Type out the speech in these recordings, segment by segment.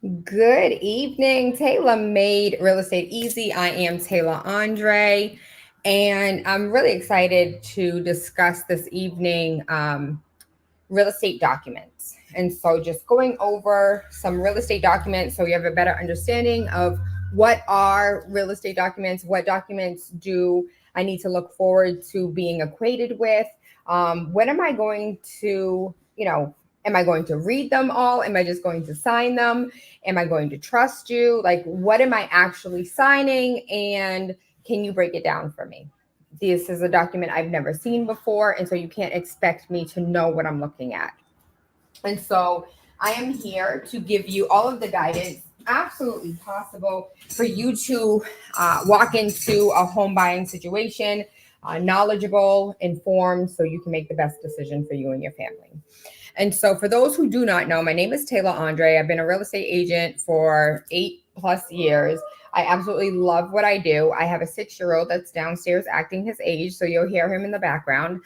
Good evening, Taylor Made Real Estate Easy. I am Taylor Andre, and I'm really excited to discuss this evening real estate documents. And so, just going over some real estate documents so you have a better understanding of what are real estate documents, what documents do I need to look forward to being acquainted with, when am I going to, am I going to read them all? Am I just going to sign them? Am I going to trust you? Like, what am I actually signing? And can you break it down for me? This is a document I've never seen before, and so you can't expect me to know what I'm looking at. And so I am here to give you all of the guidance absolutely possible for you to walk into a home buying situation knowledgeable, informed, so you can make the best decision for you and your family. And so, for those who do not know, my name is Taylor Andre. I've been a real estate agent for 8+ years. I absolutely love what I do. I have a 6-year-old that's downstairs acting his age, so you'll hear him in the background.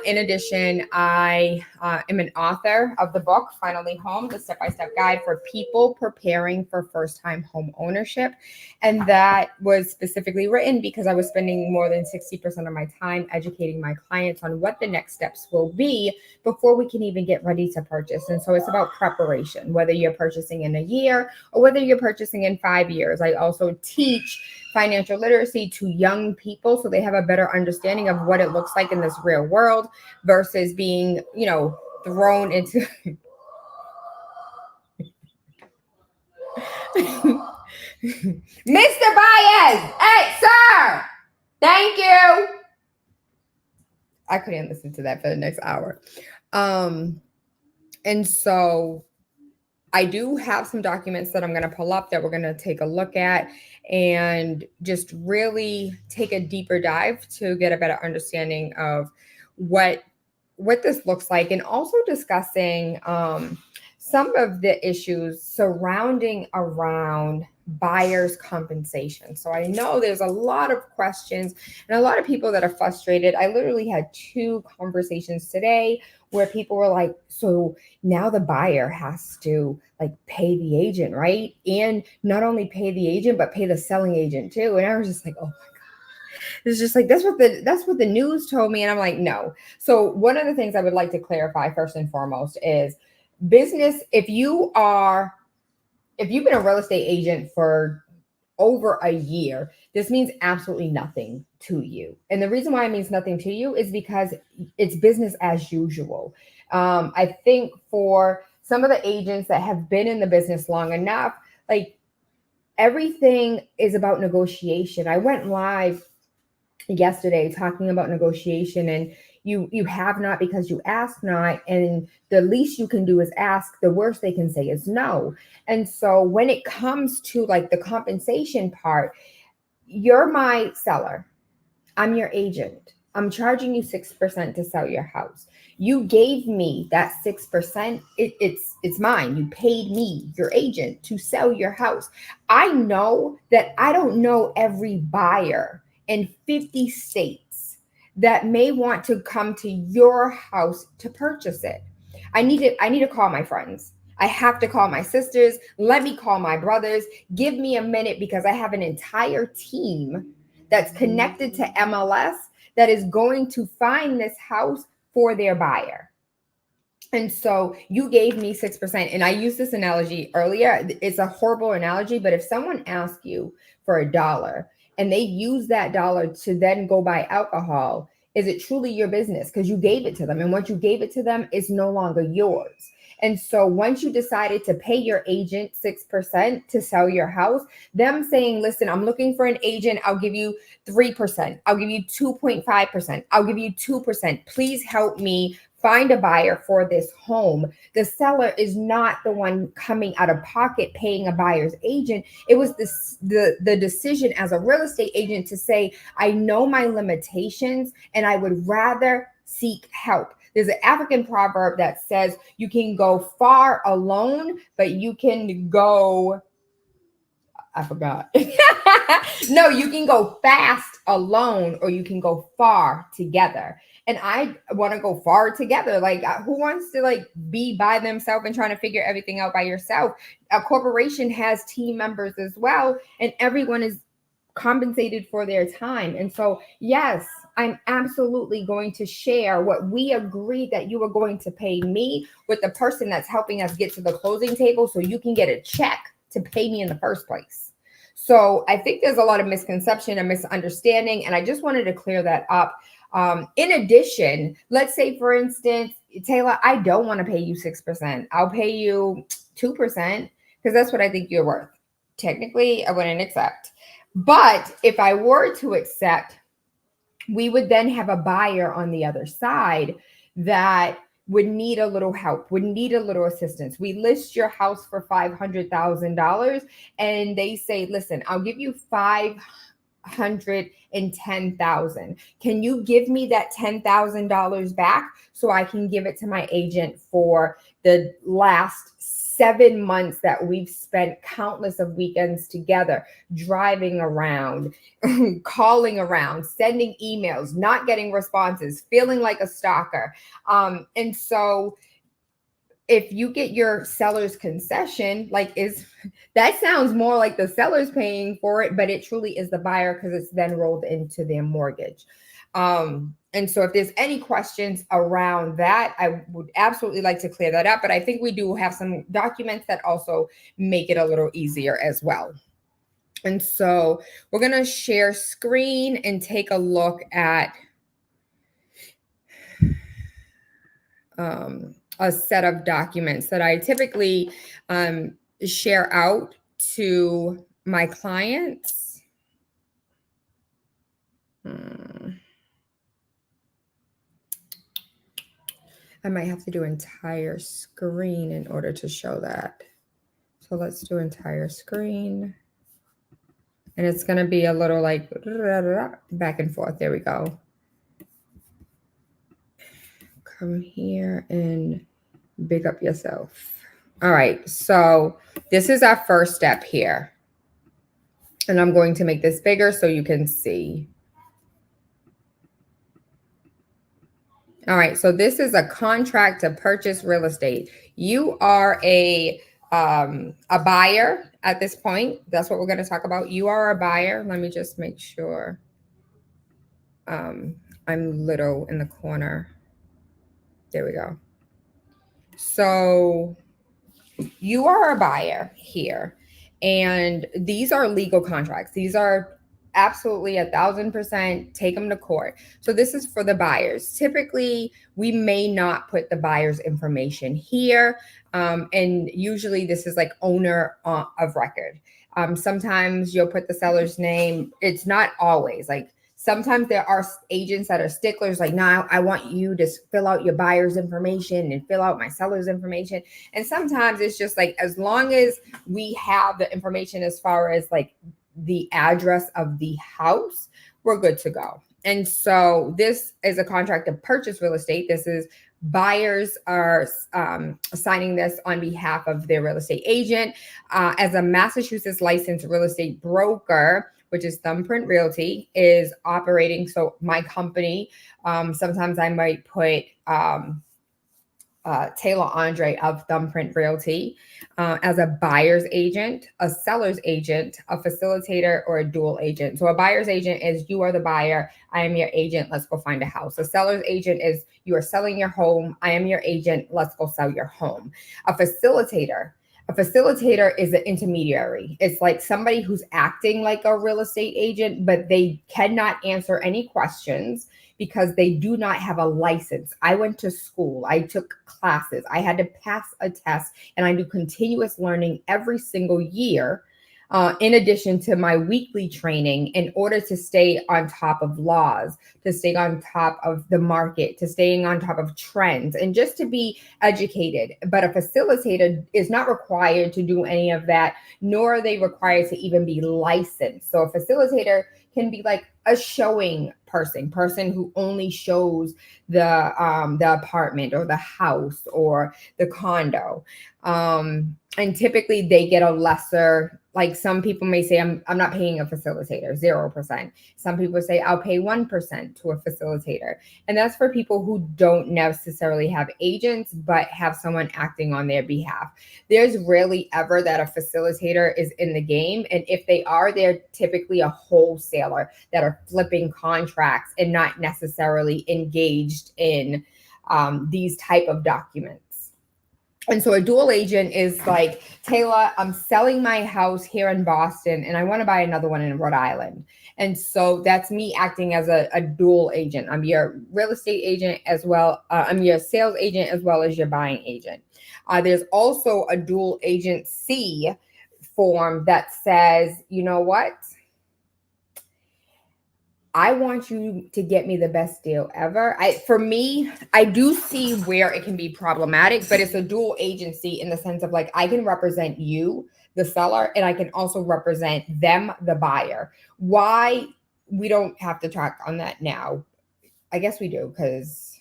In addition, I am an author of the book, Finally Home, the step-by-step guide for people preparing for first-time home ownership. And that was specifically written because I was spending more than 60% of my time educating my clients on what the next steps will be before we can even get ready to purchase. And so it's about preparation, whether you're purchasing in a year or whether you're purchasing in 5 years. I also teach financial literacy to young people so they have a better understanding of what it looks like in this real world versus being, thrown into Mr. Baez. Hey, sir. Thank you. I couldn't listen to that for the next hour. And so I do have some documents that I'm going to pull up that we're going to take a look at and just really take a deeper dive to get a better understanding of what this looks like, and also discussing some of the issues surrounding around buyers compensation. So I know there's a lot of questions and a lot of people that are frustrated. I literally had 2 conversations today where people were like, so now the buyer has to like pay the agent, right? And not only pay the agent, but pay the selling agent too. And I was just like, oh my God. It's just like that's what the news told me. And I'm like, no. So one of the things I would like to clarify first and foremost is business. If you've been a real estate agent for over a year, this means absolutely nothing to you. And the reason why it means nothing to you is because it's business as usual. I think for some of the agents that have been in the business long enough, like everything is about negotiation. I went live yesterday talking about negotiation, and you have not because you ask not, and the least you can do is ask. The worst they can say is no. And so when it comes to like the compensation part, you're my seller, I'm your agent, I'm charging you 6% to sell your house. You gave me that 6%. It's mine. You paid me, your agent, to sell your house. I know that I don't know every buyer in 50 states that may want to come to your house to purchase it. I need to call my friends. I have to call my sisters. Let me call my brothers. Give me a minute because I have an entire team that's connected to MLS that is going to find this house for their buyer. And so you gave me 6%. And I used this analogy earlier. It's a horrible analogy, but if someone asks you for $1 and they use that dollar to then go buy alcohol, is it truly your business? Because you gave it to them. And once you gave it to them, it's no longer yours. And so once you decided to pay your agent 6% to sell your house, them saying, listen, I'm looking for an agent. I'll give you 3%. I'll give you 2.5%. I'll give you 2%. Please help me find a buyer for this home. The seller is not the one coming out of pocket paying a buyer's agent. It was the decision as a real estate agent to say, I know my limitations and I would rather seek help. There's an African proverb that says you can go far alone, but you can go, I forgot. No, you can go fast alone or you can go far together. and I want to go far together. Like, who wants to like be by themselves and trying to figure everything out by yourself? A corporation has team members as well, and everyone is compensated for their time. And so, yes, I'm absolutely going to share what we agreed that you were going to pay me with the person that's helping us get to the closing table so you can get a check to pay me in the first place. So I think there's a lot of misconception and misunderstanding, and I just wanted to clear that up. In addition, let's say, for instance, Taylor, I don't want to pay you 6%. I'll pay you 2% because that's what I think you're worth. Technically, I wouldn't accept. But if I were to accept, we would then have a buyer on the other side that would need a little help, would need a little assistance. We list your house for $500,000 and they say, listen, I'll give you $510,000. Can you give me that $10,000 back so I can give it to my agent for the last 7 months that we've spent countless of weekends together, driving around, calling around, sending emails, not getting responses, feeling like a stalker. And so if you get your seller's concession, that sounds more like the seller's paying for it, but it truly is the buyer because it's then rolled into their mortgage. And so if there's any questions around that, I would absolutely like to clear that up. But I think we do have some documents that also make it a little easier as well. And so we're going to share screen and take a look at a set of documents that I typically share out to my clients. I might have to do entire screen in order to show that. So let's do entire screen. And it's going to be a little like back and forth. There we go. Come here and big up yourself. All right. So this is our first step here. And I'm going to make this bigger so you can see. All right, so this is a contract to purchase real estate. You are a buyer at this point. That's what we're going to talk about. You are a buyer. Let me just make sure I'm little in the corner. There we go. So you are a buyer here, and these are legal contracts. These are absolutely 1,000%, take them to court. So this is for the buyers. Typically, we may not put the buyer's information here. And usually this is like owner of record. Sometimes you'll put the seller's name. It's not always. Like sometimes there are agents that are sticklers, like, nah, I want you to fill out your buyer's information and fill out my seller's information. And sometimes it's just like, as long as we have the information as far as like the address of the house, we're good to go. And so this is a contract to purchase real estate. This is buyers are signing this on behalf of their real estate agent. As a Massachusetts licensed real estate broker, which is Thumbprint Realty, is operating. So my company, sometimes I might put Taylor Andre of Thumbprint Realty as a buyer's agent, a seller's agent, a facilitator, or a dual agent. So a buyer's agent is you are the buyer, I am your agent, let's go find a house. A seller's agent is you are selling your home, I am your agent, let's go sell your home. A facilitator is an intermediary. It's like somebody who's acting like a real estate agent, but they cannot answer any questions because they do not have a license. I went to school, I took classes, I had to pass a test, and I do continuous learning every single year, in addition to my weekly training, in order to stay on top of laws, to stay on top of the market, to staying on top of trends, and just to be educated. But a facilitator is not required to do any of that, nor are they required to even be licensed. So a facilitator can be like a showing person who only shows the apartment or the house or the condo. And typically they get a lesser Like some people may say, I'm not paying a facilitator, 0%. Some people say I'll pay 1% to a facilitator. And that's for people who don't necessarily have agents, but have someone acting on their behalf. There's rarely ever that a facilitator is in the game. And if they are, they're typically a wholesaler that are flipping contracts and not necessarily engaged in these type of documents. And so a dual agent is like, Taylor, I'm selling my house here in Boston and I want to buy another one in Rhode Island. And so that's me acting as a dual agent. I'm your real estate agent as well. I'm your sales agent as well as your buying agent. There's also a dual agency form that says, you know what? I want you to get me the best deal ever. For me, I do see where it can be problematic, but it's a dual agency in the sense of like, I can represent you, the seller, and I can also represent them, the buyer. Why we don't have to talk on that now? I guess we do because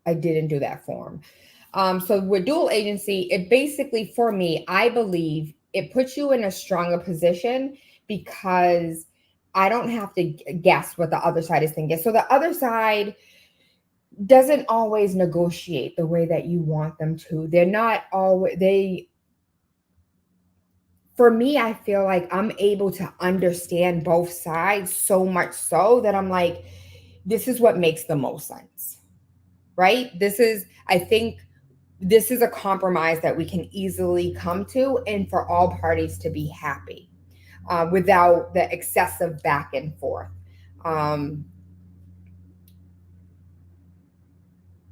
I didn't do that form. So with dual agency, it basically, for me, I believe it puts you in a stronger position because I don't have to guess what the other side is thinking. So the other side doesn't always negotiate the way that you want them to. They're not always, for me, I feel like I'm able to understand both sides so much so that I'm like, this is what makes the most sense, right? I think this is a compromise that we can easily come to and for all parties to be happy. Without the excessive back and forth.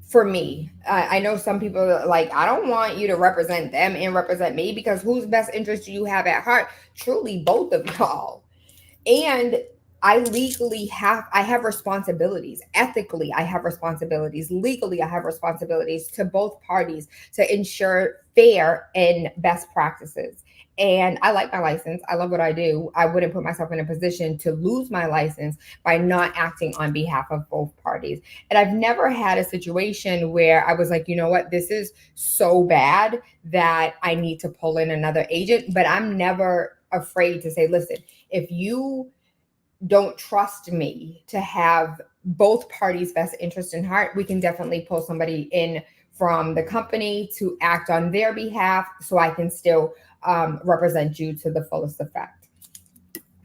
For me, I know some people are like, I don't want you to represent them and represent me because whose best interest do you have at heart? Truly, both of y'all. And I have responsibilities. Ethically, I have responsibilities. Legally, I have responsibilities to both parties to ensure fair and best practices. And I like my license. I love what I do. I wouldn't put myself in a position to lose my license by not acting on behalf of both parties. And I've never had a situation where I was like, you know what, this is so bad that I need to pull in another agent. But I'm never afraid to say, listen, if you don't trust me to have both parties' best interest in heart, we can definitely pull somebody in from the company to act on their behalf so I can still represent you to the fullest effect.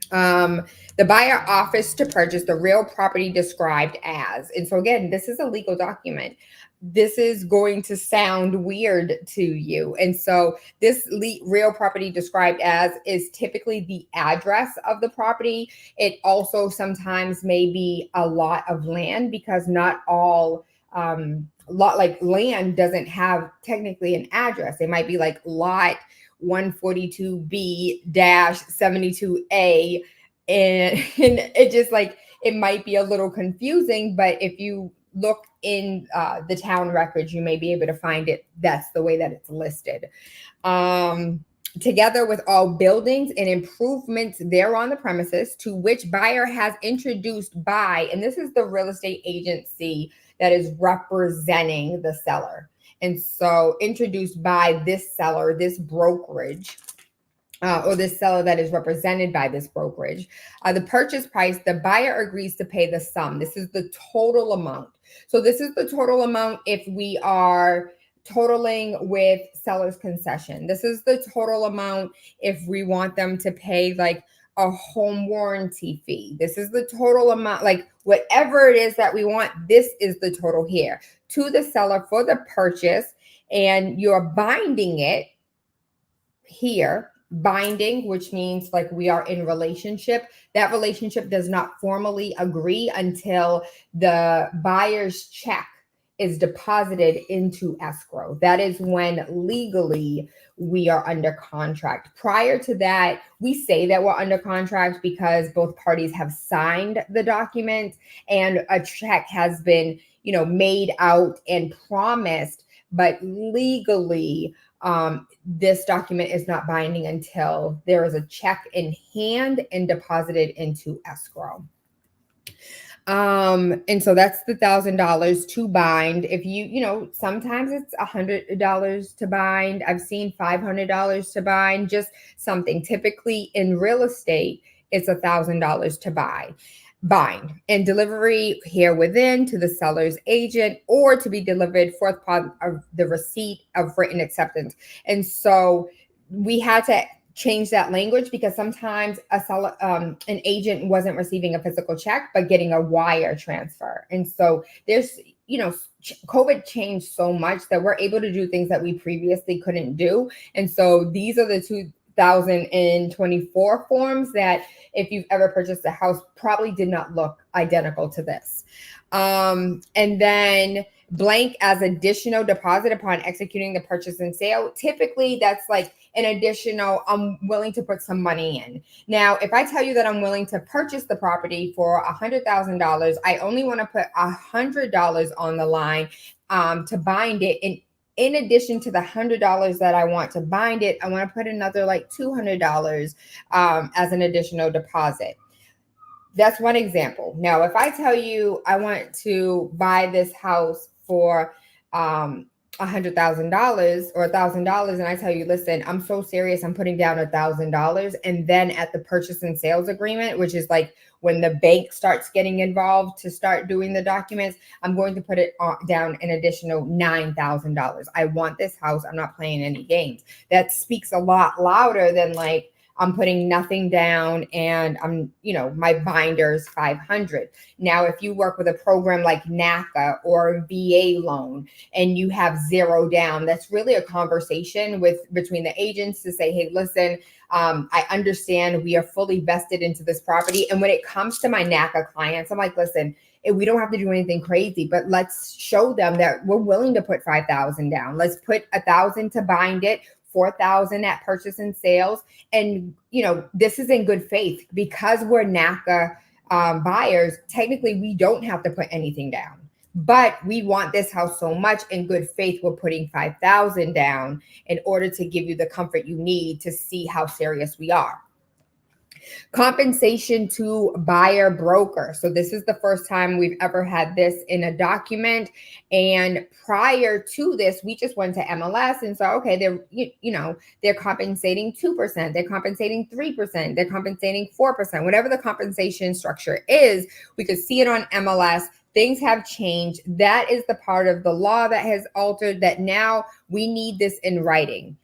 The buyer offers to purchase the real property described as. And so again, this is a legal document. This is going to sound weird to you. And so this real property described as is typically the address of the property. It also sometimes may be a lot of land because not all land doesn't have technically an address. It might be like lot 142B-72A. And it just like, it might be a little confusing, but if you look in the town records, you may be able to find it. That's the way that it's listed. Together with all buildings and improvements there on the premises to which buyer has introduced by, and this is the real estate agency that is representing the seller. And so introduced by this seller, this brokerage, or this seller that is represented by this brokerage. The purchase price, the buyer agrees to pay the sum. This is the total amount. So this is the total amount if we are totaling with seller's concession. This is the total amount if we want them to pay like a home warranty fee. This is the total amount, like whatever it is that we want, this is the total here to the seller for the purchase. And you're binding it here. Binding, which means like we are in relationship. That relationship does not formally agree until the buyer's check is deposited into escrow. That is when legally we are under contract. Prior to that, we say that we're under contract because both parties have signed the document and a check has been, made out and promised, but legally, this document is not binding until there is a check in hand and deposited into escrow. And so that's the $1,000 to bind. If sometimes it's $100 to bind. I've seen $500 to bind, just something. Typically in real estate, it's $1,000 to bind, and delivery here within to the seller's agent, or to be delivered forth upon the receipt of written acceptance. And so we had to change that language because sometimes an agent wasn't receiving a physical check but getting a wire transfer. And so there's COVID changed so much that we're able to do things that we previously couldn't do. And so these are the 2024 forms that, if you've ever purchased a house, probably did not look identical to this. And then blank as additional deposit upon executing the purchase and sale. Typically, that's like an additional, I'm willing to put some money in. Now, if I tell you that I'm willing to purchase the property for $100,000, I only want to put $100 on the line to bind it. And in addition to the $100 that I want to bind it, I want to put another like $200 as an additional deposit. That's one example. Now, if I tell you I want to buy this house for $100,000 or $1,000, and I tell you, listen, I'm so serious, I'm putting down $1,000, and then at the purchase and sales agreement, which is like when the bank starts getting involved to start doing the documents, I'm going to put it down an additional $9,000. I want this house. I'm not playing any games. That speaks a lot louder than like, I'm putting nothing down and my binder's 500. Now, if you work with a program like NACA or a VA loan and you have zero down, that's really a conversation between the agents to say, hey, listen, I understand we are fully vested into this property. And when it comes to my NACA clients, I'm like, listen, we don't have to do anything crazy, but let's show them that we're willing to put 5,000 down. Let's put 1,000 to bind it, 4,000 at purchase and sales. And, this is in good faith because we're NACA buyers. Technically, we don't have to put anything down, but we want this house so much. In good faith, we're putting 5,000 down in order to give you the comfort you need to see how serious we are. Compensation to buyer broker. So this is the first time we've ever had this in a document. And prior to this, we just went to MLS and saw, okay, they're compensating 2%, they're compensating 3%, they're compensating 4%, whatever the compensation structure is, we could see it on MLS. Things have changed. That is the part of the law that has altered, that now we need this in writing.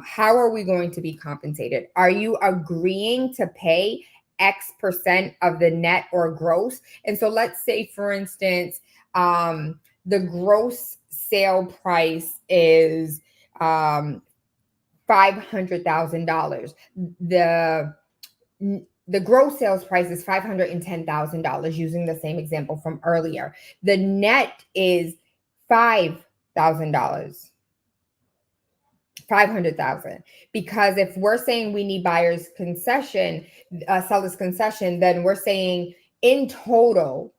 How are we going to be compensated? Are you agreeing to pay X% of the net or gross? And so let's say, for instance, the gross sale price is $500,000. The gross sales price is $510,000, using the same example from earlier. The net is $5,000. 500,000, because if we're saying we need buyer's concession, seller's concession, then we're saying in total,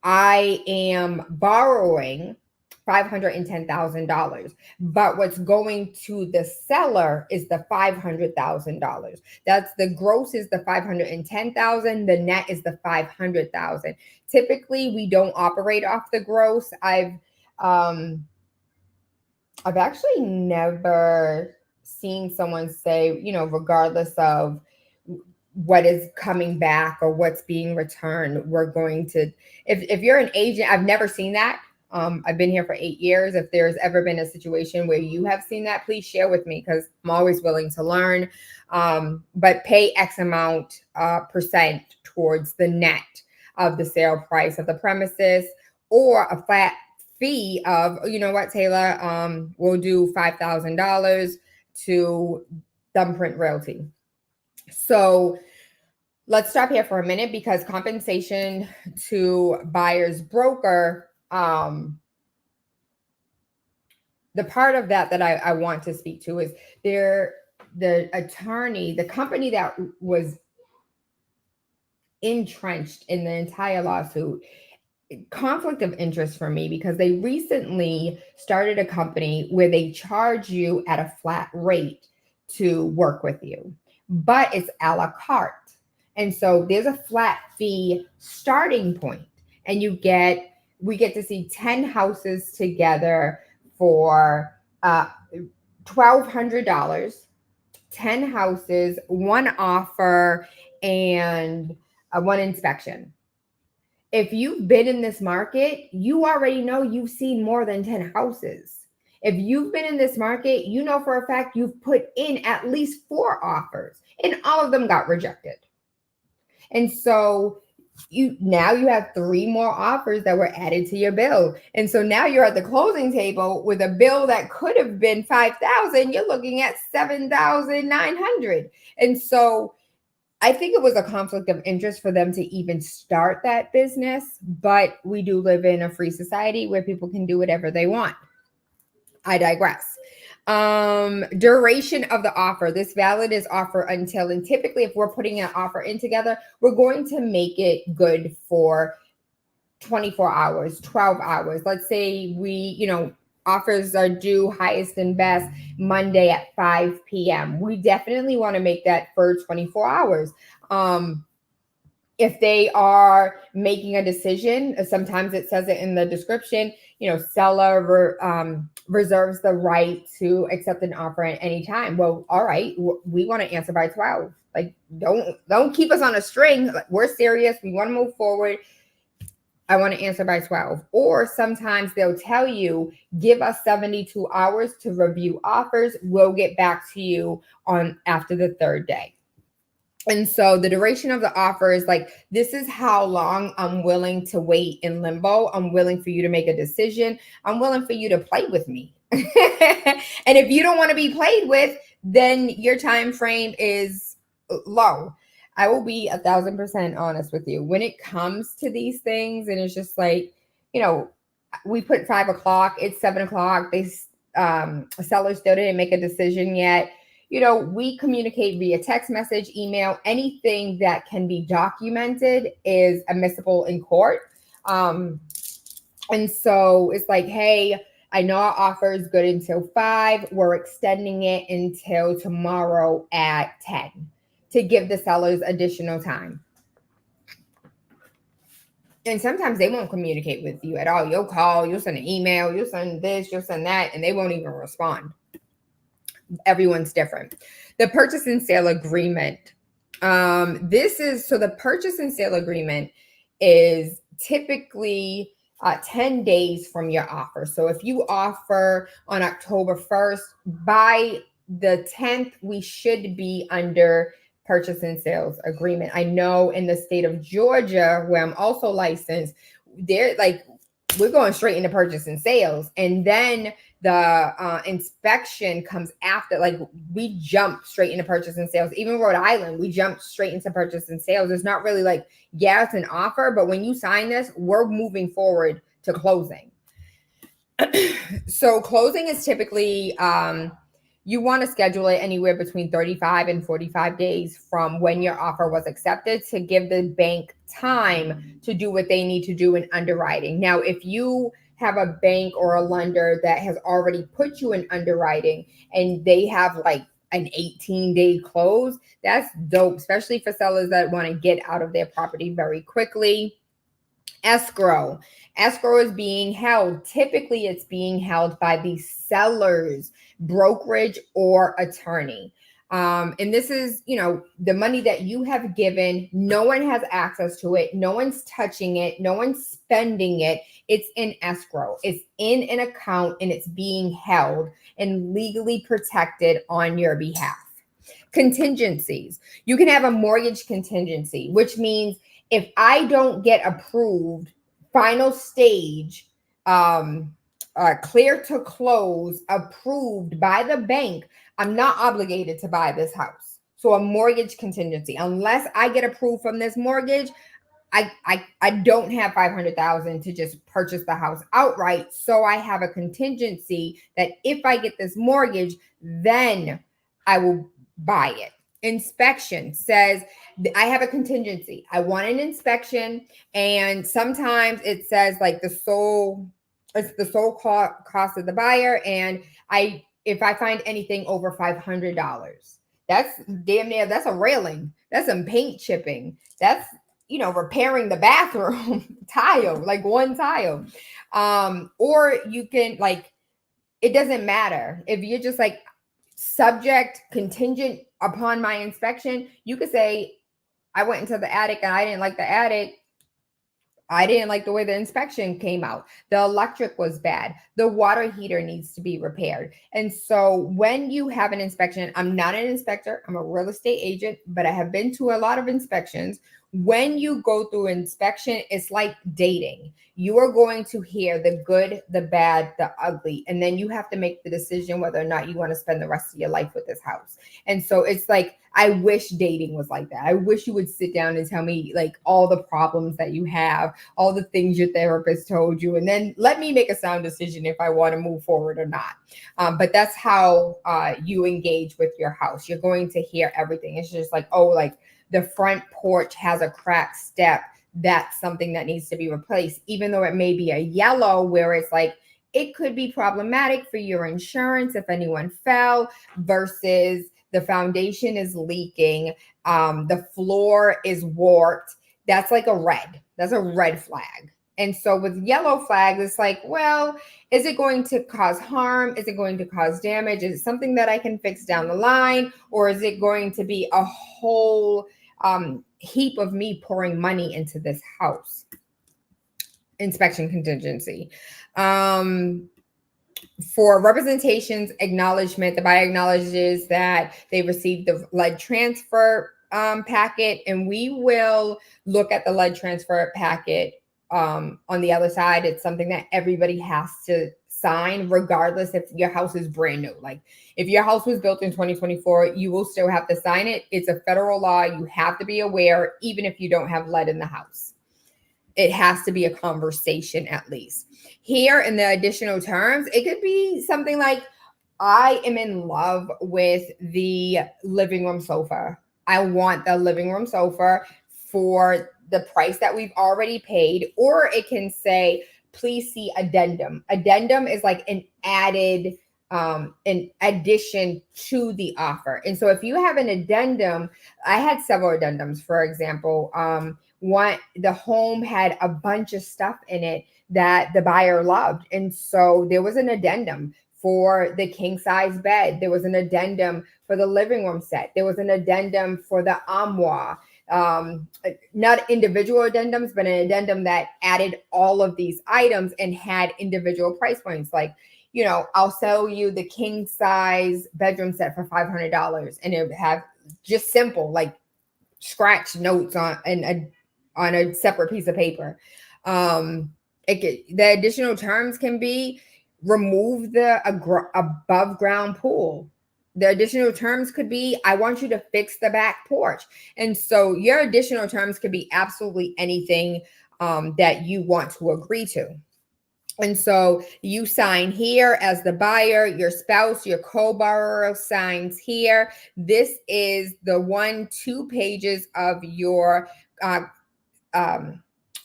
I am borrowing $510,000, but what's going to the seller is the $500,000. That's the gross is the $510,000. The net is the $500,000. Typically, we don't operate off the gross. I've actually never seen someone say, regardless of what is coming back or what's being returned, we're going to, if you're an agent, I've never seen that. I've been here for 8 years. If there's ever been a situation where you have seen that, please share with me, because I'm always willing to learn. But pay X amount percent towards the net of the sale price of the premises, or a flat fee of, you know what, Taylor, we'll do $5,000 to Thumbprint Realty. So let's stop here for a minute, because compensation to buyer's broker, the part of that I want to speak to is the attorney, the company that was entrenched in the entire lawsuit, conflict of interest for me, because they recently started a company where they charge you at a flat rate to work with you, but it's a la carte. And so there's a flat fee starting point, and we get to see 10 houses together for $1,200, 10 houses, one offer, and one inspection. If you've been in this market, you already know you've seen more than 10 houses. If you've been in this market, you know for a fact you've put in at least 4 offers and all of them got rejected. And so you have 3 more offers that were added to your bill. And so now you're at the closing table with a bill that could have been 5,000, you're looking at 7,900. And so I think it was a conflict of interest for them to even start that business, but we do live in a free society where people can do whatever they want. I digress. Duration of the offer. This valid is offer until, and typically if we're putting an offer in together, we're going to make it good for 24 hours, 12 hours. Let's say offers are due highest and best Monday at 5 p.m. We definitely want to make that for 24 hours. If they are making a decision, sometimes it says it in the description, seller reserves the right to accept an offer at any time. Well, all right, we want to answer by 12. Like, don't keep us on a string. Like, we're serious. We want to move forward. I want to answer by 12. Or sometimes they'll tell you, give us 72 hours to review offers. We'll get back to you after the 3rd day. And so the duration of the offer is like, this is how long I'm willing to wait in limbo. I'm willing for you to make a decision. I'm willing for you to play with me. And if you don't want to be played with, then your time frame is low. I will be 1,000% honest with you. When it comes to these things, and it's just like, we put 5 o'clock, it's 7 o'clock. Sellers still didn't make a decision yet. We communicate via text message, email, anything that can be documented is admissible in court. And so it's like, hey, I know our offer is good until 5. We're extending it until tomorrow at 10 to give the sellers additional time. And sometimes they won't communicate with you at all. You'll call, you'll send an email, you'll send this, you'll send that, and they won't even respond. Everyone's different. The purchase and sale agreement. The purchase and sale agreement is typically 10 days from your offer. So if you offer on October 1st, by the 10th, we should be under purchase and sales agreement. I know in the state of Georgia, where I'm also licensed, we're going straight into purchase and sales. And then the inspection comes after. Like, we jump straight into purchase and sales. Even Rhode Island, we jump straight into purchase and sales. It's not really like, yeah, it's an offer, but when you sign this, we're moving forward to closing. So closing is typically, you want to schedule it anywhere between 35 and 45 days from when your offer was accepted to give the bank time to do what they need to do in underwriting. Now, if you have a bank or a lender that has already put you in underwriting and they have like an 18-day close, that's dope, especially for sellers that want to get out of their property very quickly. Escrow is being held. Typically, it's being held by the seller's brokerage or attorney. And this is, the money that you have given, no one has access to it. No one's touching it. No one's spending it. It's in escrow. It's in an account and it's being held and legally protected on your behalf. Contingencies. You can have a mortgage contingency, which means if I don't get approved, final stage, clear to close, approved by the bank, I'm not obligated to buy this house. So a mortgage contingency, unless I get approved from this mortgage, I don't have $500,000 to just purchase the house outright. So I have a contingency that if I get this mortgage, then I will buy it. Inspection says I have a contingency. I want an inspection, and sometimes it says like it's the sole cost of the buyer, and if I find anything over $500, That's damn near, that's a railing. That's some paint chipping. That's, repairing the bathroom tile, like one tile. Or you can like, it doesn't matter if you're just like subject contingent upon my inspection. You could say, I went into the attic and I didn't like the attic. I didn't like the way the inspection came out. The electric was bad. The water heater needs to be repaired. And so when you have an inspection, I'm not an inspector, I'm a real estate agent, but I have been to a lot of inspections. When you go through inspection, it's like dating. You are going to hear the good, the bad, the ugly, and then you have to make the decision whether or not you want to spend the rest of your life with this house. And so it's like, I wish dating was like that. I wish you would sit down and tell me like all the problems that you have, all the things your therapist told you, and then let me make a sound decision if I want to move forward or not. But that's how you engage with your house. You're going to hear everything. It's just like, oh, like the front porch has a cracked step. That's something that needs to be replaced, even though it may be a yellow where it's like, it could be problematic for your insurance if anyone fell, versus the foundation is leaking, the floor is warped. That's like a red. That's a red flag. And so with yellow flags, it's like, well, is it going to cause harm? Is it going to cause damage? Is it something that I can fix down the line? Or is it going to be a whole heap of me pouring money into this house? Inspection contingency. For representations acknowledgement, the buyer acknowledges that they received the lead transfer packet, and we will look at the lead transfer packet on the other side. It's something that everybody has to sign, regardless if your house is brand new. Like if your house was built in 2024, you will still have to sign it. It's a federal law. You have to be aware, even if you don't have lead in the house. It has to be a conversation at least. Here in the additional terms, it could be something like, I am in love with the living room sofa. I want the living room sofa for the price that we've already paid. Or it can say, please see addendum. Addendum is like an added, an addition to the offer. And so if you have an addendum, I had several addendums, for example, the home had a bunch of stuff in it that the buyer loved. And so there was an addendum for the king size bed. There was an addendum for the living room set. There was an addendum for the armoire. Not individual addendums, but an addendum that added all of these items and had individual price points. Like, I'll sell you the king size bedroom set for $500, and it would have just simple, like scratch notes on a separate piece of paper. The additional terms can be remove the above ground pool. The additional terms could be, I want you to fix the back porch. And so your additional terms could be absolutely anything that you want to agree to. And so you sign here as the buyer, your spouse, your co-borrower signs here. This is the 1-2 pages of your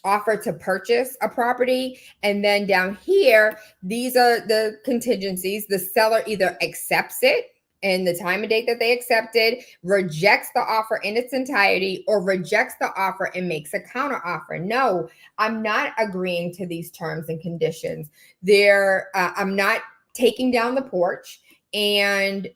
offer to purchase a property. And then down here, these are the contingencies. The seller either accepts it and the time and date that they accepted, rejects the offer in its entirety, or rejects the offer and makes a counter offer. No, I'm not agreeing to these terms and conditions. I'm not taking down the porch, and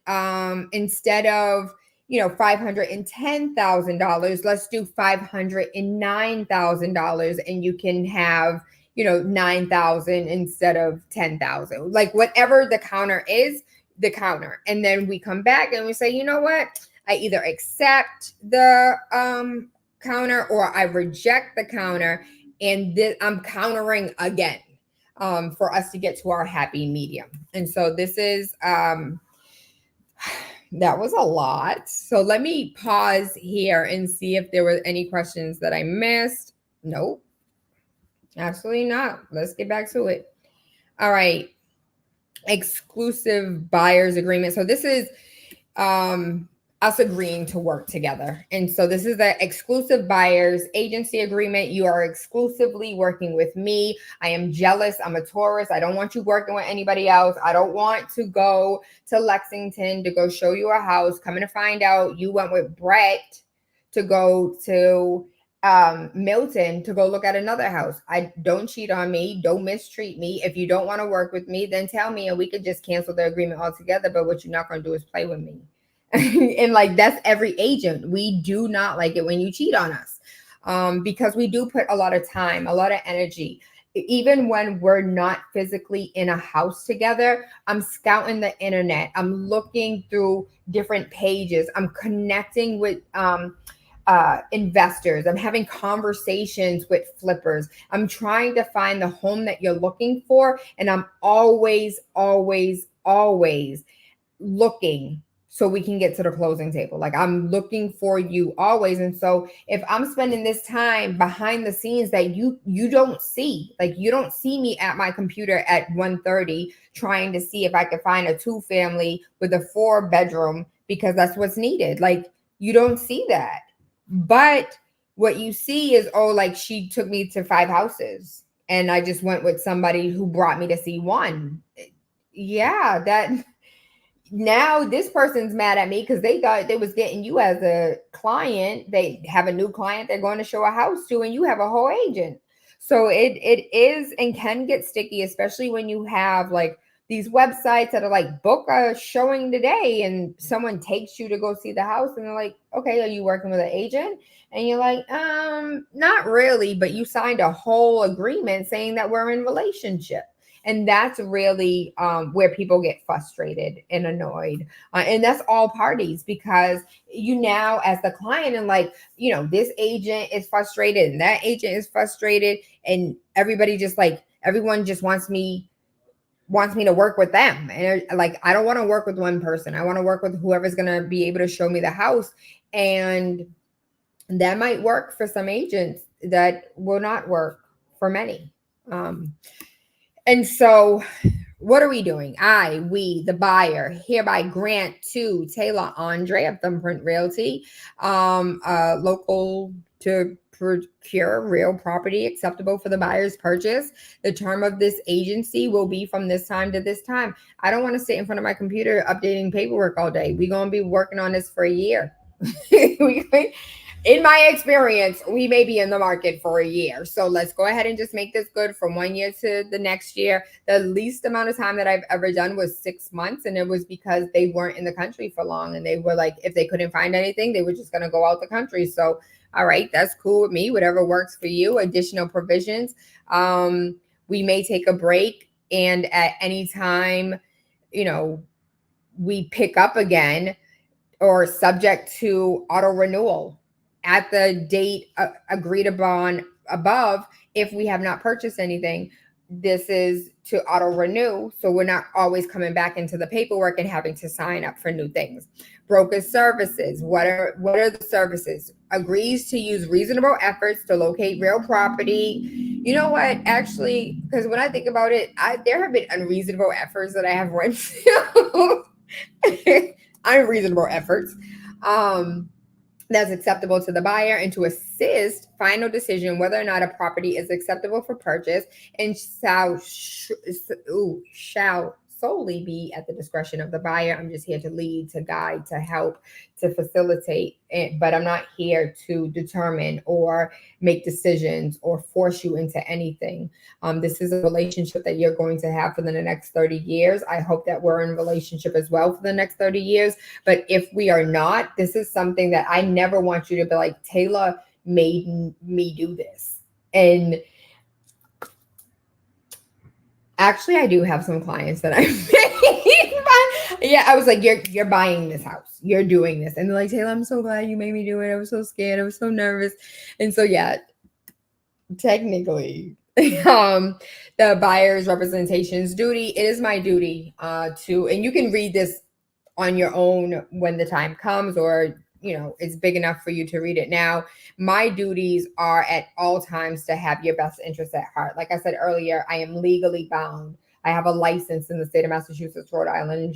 instead of $510,000, let's do $509,000, and you can have 9,000 instead of 10,000. Like whatever the counter is, the counter. And then we come back and we say, you know what? I either accept the counter or I reject the counter, and I'm countering again for us to get to our happy medium. And so this is that was a lot. So let me pause here and see if there were any questions that I missed. Nope, absolutely not. Let's get back to it. All right. Exclusive buyer's agreement. So this is, I us agreeing to work together. And so this is the exclusive buyer's agency agreement. You are exclusively working with me. I am jealous. I'm a Taurus. I don't want you working with anybody else. I don't want to go to Lexington to go show you a house, coming to find out you went with Brett to go to Milton to go look at another house. I don't cheat on me. Don't mistreat me. If you don't want to work with me, then tell me and we could just cancel the agreement altogether. But what you're not going to do is play with me. And like, that's every agent. We do not like it when you cheat on us, because we do put a lot of time, a lot of energy. Even when we're not physically in a house together, I'm scouting the internet. I'm looking through different pages. I'm connecting with investors. I'm having conversations with flippers. I'm trying to find the home that you're looking for. And I'm always, always, always looking so we can get to the closing table. Like, I'm looking for you always. And so if I'm spending this time behind the scenes that you don't see, like you don't see me at my computer at 1:30 trying to see if I could find a 2-family with a 4-bedroom because that's what's needed. Like, you don't see that. But what you see is, oh, like she took me to 5 houses and I just went with somebody who brought me to see one. Yeah, that now this person's mad at me because they thought they was getting you as a client. They have a new client they're going to show a house to, and you have a whole agent. So it is and can get sticky, especially when you have like these websites that are like, book a showing today, and someone takes you to go see the house and they're like, okay, are you working with an agent? And you're like, not really, but you signed a whole agreement saying that we're in relationship. And that's really where people get frustrated and annoyed. And that's all parties, because you now as the client and like, this agent is frustrated and that agent is frustrated, and everybody just like, everyone just wants me to work with them. And like, I don't want to work with one person. I want to work with whoever's going to be able to show me the house. And that might work for some agents, that will not work for many. And so what are we doing? We, the buyer, hereby grant to Taylor Andre of Thumbprint Realty, local to procure real property acceptable for the buyer's purchase. The term of this agency will be from this time to this time. I don't want to sit in front of my computer updating paperwork all day. We're going to be working on this for a year. In my experience, we may be in the market for a year. So let's go ahead and just make this good from 1 year to the next year. The least amount of time that I've ever done was 6 months. And it was because they weren't in the country for long. And they were like, if they couldn't find anything, they were just going to go out the country. So, all right, that's cool with me. Whatever works for you. Additional provisions. We may take a break. And at any time, we pick up again, or subject to auto renewal at the date agreed upon above. If we have not purchased anything, this is to auto renew. So we're not always coming back into the paperwork and having to sign up for new things. Broker services. What are the services? Agrees to use reasonable efforts to locate real property. You know what? Actually, because when I think about it, there have been unreasonable efforts that I have went to. Unreasonable efforts that's acceptable to the buyer, and to assist final decision whether or not a property is acceptable for purchase, and shall solely be at the discretion of the buyer. I'm just here to lead, to guide, to help, to facilitate, but I'm not here to determine or make decisions or force you into anything. This is a relationship that you're going to have for the next 30 years. I hope that we're in a relationship as well for the next 30 years. But if we are not, this is something that I never want you to be like, Taylor made me do this. And actually, I do have some clients that I made. Yeah, I was like, you're buying this house. You're doing this. And they're like, Taylor, I'm so glad you made me do it. I was so scared. I was so nervous. And so, yeah, technically, the buyer's representation's duty, it is my duty to, and you can read this on your own when the time comes, or it's big enough for you to read it now. My duties are at all times to have your best interest at heart. Like I said earlier, I am legally bound I have a license in the state of Massachusetts, Rhode Island,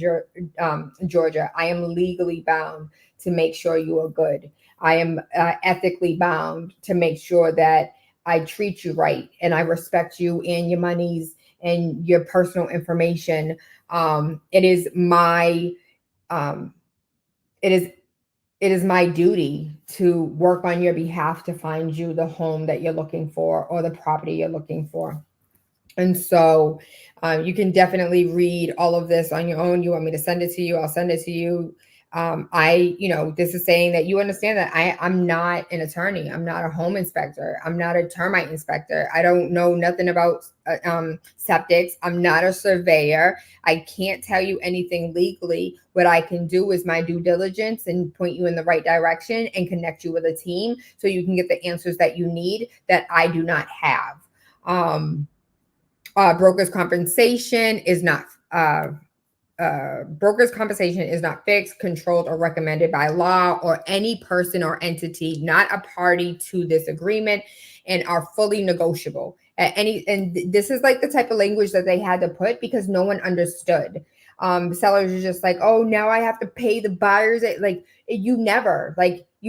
and Georgia. I am legally bound to make sure you are good. I am ethically bound to make sure that I treat you right and I respect you and your monies and your personal information. It is my um, it is it is my duty to work on your behalf to find you the home that you're looking for or the property you're looking for. And so you can definitely read all of this on your own. You want me to send it to you? I'll send it to you. This is saying that you understand that I'm not an attorney. I'm not a home inspector. I'm not a termite inspector. I don't know nothing about septics. I'm not a surveyor. I can't tell you anything legally. What I can do is my due diligence and point you in the right direction and connect you with a team so you can get the answers that you need that I do not have. Broker's compensation is not fixed, controlled, or recommended by law or any person or entity not a party to this agreement, and are fully negotiable. And this is like the type of language that they had to put because no one understood. Sellers are just like, oh, now I have to pay the buyers. You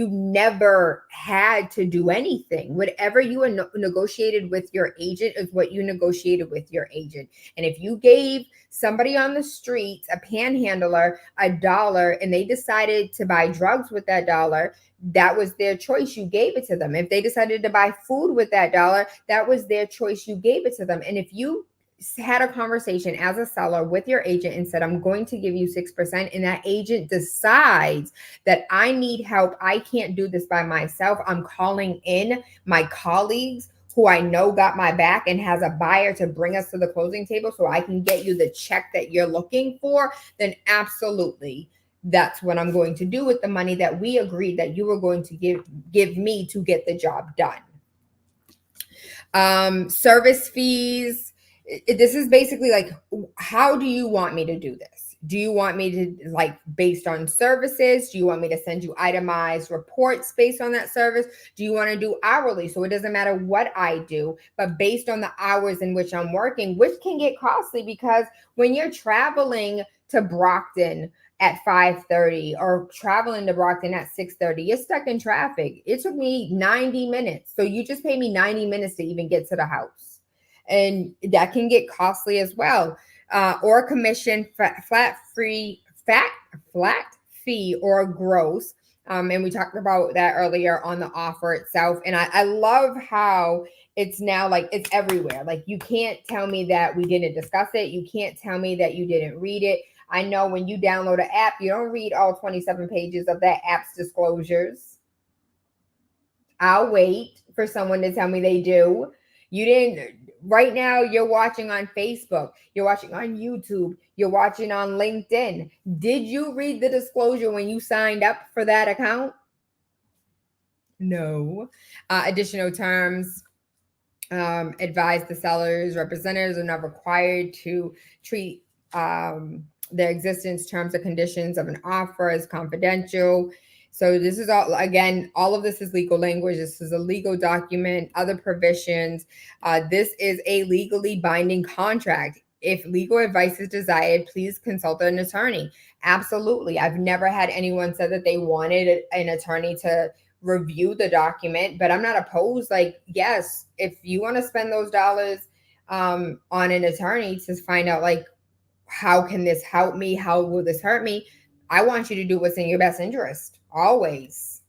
never had to do anything. Whatever you negotiated with your agent is what you negotiated with your agent. And if you gave somebody on the street, a panhandler, $1, and they decided to buy drugs with that $1, that was their choice. You gave it to them. If they decided to buy food with that $1, that was their choice. You gave it to them. And if you had a conversation as a seller with your agent and said, I'm going to give you 6%, and that agent decides that I need help, I can't do this by myself, I'm calling in my colleagues who I know got my back and has a buyer to bring us to the closing table so I can get you the check that you're looking for, then absolutely that's what I'm going to do with the money that we agreed that you were going to give me to get the job done. Service fees. This is basically like, how do you want me to do this? Do you want me to, like, based on services? Do you want me to send you itemized reports based on that service? Do you want to do hourly? So it doesn't matter what I do, but based on the hours in which I'm working, which can get costly because when you're traveling to Brockton at 5:30 or traveling to Brockton at 6:30, you're stuck in traffic. It took me 90 minutes. So you just pay me 90 minutes to even get to the house. And that can get costly as well. Or a commission, flat fee or gross. And we talked about that earlier on the offer itself. And I love how it's now like it's everywhere. Like you can't tell me that we didn't discuss it. You can't tell me that you didn't read it. I know when you download an app, you don't read all 27 pages of that app's disclosures. I'll wait for someone to tell me they do. You didn't. Right now, you're watching on Facebook, you're watching on YouTube, you're watching on LinkedIn. Did you read the disclosure when you signed up for that account? No. Additional terms. Advise the sellers, representatives are not required to treat the existence, terms, or conditions of an offer as confidential. So this is all, again, all of this is legal language. This is a legal document, other provisions. This is a legally binding contract. If legal advice is desired, please consult an attorney. Absolutely. I've never had anyone say that they wanted an attorney to review the document, but I'm not opposed. Like, yes, if you want to spend those dollars on an attorney to find out, like, how can this help me? How will this hurt me? I want you to do what's in your best interest always.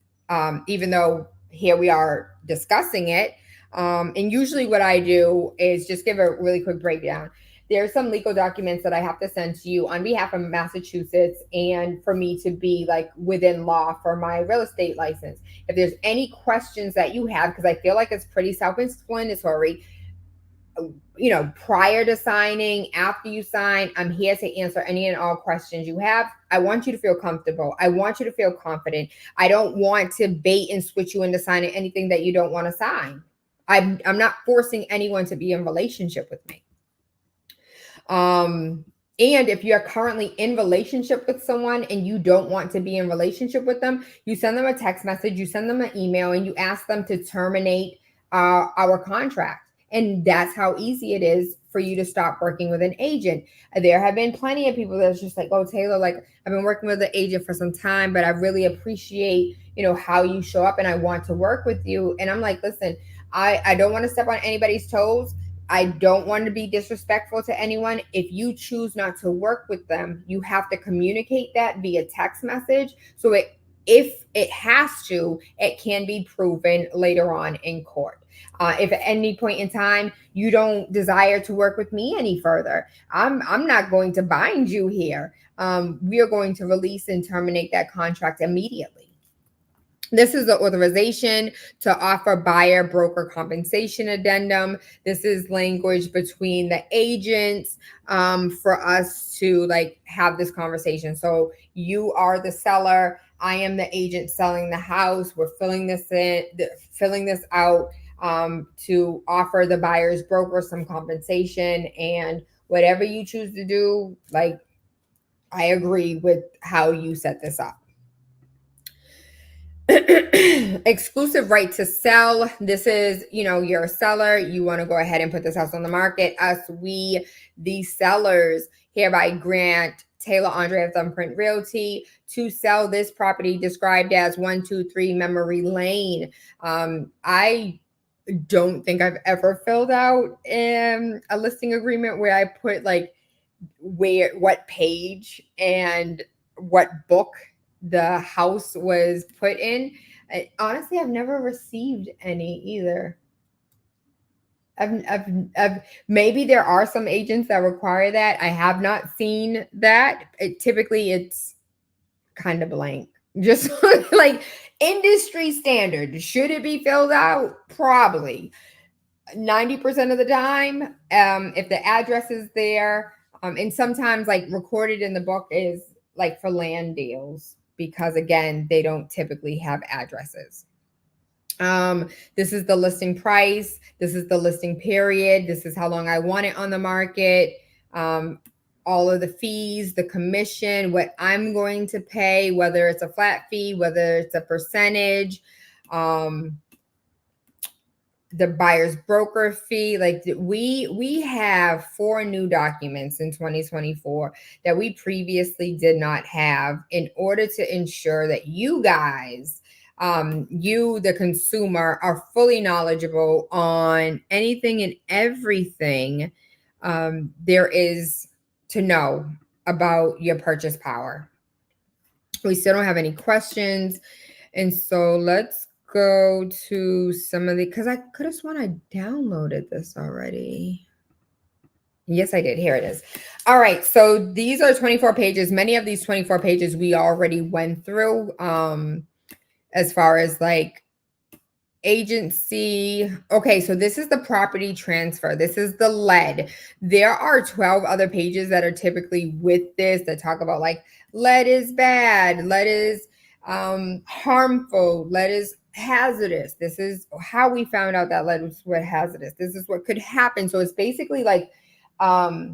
Even though here we are discussing it. And usually what I do is just give a really quick breakdown. There are some legal documents that I have to send to you on behalf of Massachusetts and for me to be like within law for my real estate license. If there's any questions that you have, because I feel like it's pretty self-explanatory, prior to signing, after you sign, I'm here to answer any and all questions you have. I want you to feel comfortable. I want you to feel confident. I don't want to bait and switch you into signing anything that you don't want to sign. I'm not forcing anyone to be in relationship with me. And if you're currently in relationship with someone and you don't want to be in relationship with them, you send them a text message, you send them an email, and you ask them to terminate our contract. And that's how easy it is for you to stop working with an agent. There have been plenty of people that's just like, oh, Taylor, like I've been working with an agent for some time, but I really appreciate, how you show up and I want to work with you. And I'm like, listen, I don't want to step on anybody's toes. I don't want to be disrespectful to anyone. If you choose not to work with them, you have to communicate that via text message. So if it has to, it can be proven later on in court. If at any point in time you don't desire to work with me any further, I'm not going to bind you here. We are going to release and terminate that contract immediately. This is the authorization to offer buyer broker compensation addendum. This is language between the agents for us to have this conversation. So you are the seller. I am the agent selling the house. We're filling this out to offer the buyer's broker some compensation, and whatever you choose to do, I agree with how you set this up. Exclusive right to sell. This is, you're a seller. You want to go ahead and put this house on the market. We, the sellers, hereby grant Taylor Andre of Thumbprint Realty to sell this property described as 123 Memory Lane. I don't think I've ever filled out a listing agreement where I put what page and what book the house was put in. Honestly, I've never received any either. I've maybe there are some agents that require that. I have not seen that. Typically it's kind of blank, just like industry standard. Should it be filled out? Probably 90% of the time. If the address is there, and sometimes recorded in the book is for land deals, because again, they don't typically have addresses. This is the listing price. This is the listing period. This is how long I want it on the market. All of the fees, the commission, what I'm going to pay, whether it's a flat fee, whether it's a percentage, the buyer's broker fee. We have 4 new documents in 2024 that we previously did not have, in order to ensure that you guys, you, the consumer, are fully knowledgeable on anything and everything there is to know about your purchase power. We still don't have any questions. And so let's go to some of the, because I could have sworn I downloaded this already. Yes, I did. Here it is. All right. So these are 24 pages. Many of these 24 pages we already went through as far as agency. Okay, so this is the property transfer. This is the lead. There are 12 other pages that are typically with this that talk about lead is bad, lead is harmful, lead is hazardous. This is how we found out that lead was hazardous. This is what could happen. So it's basically like a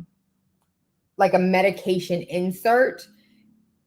medication insert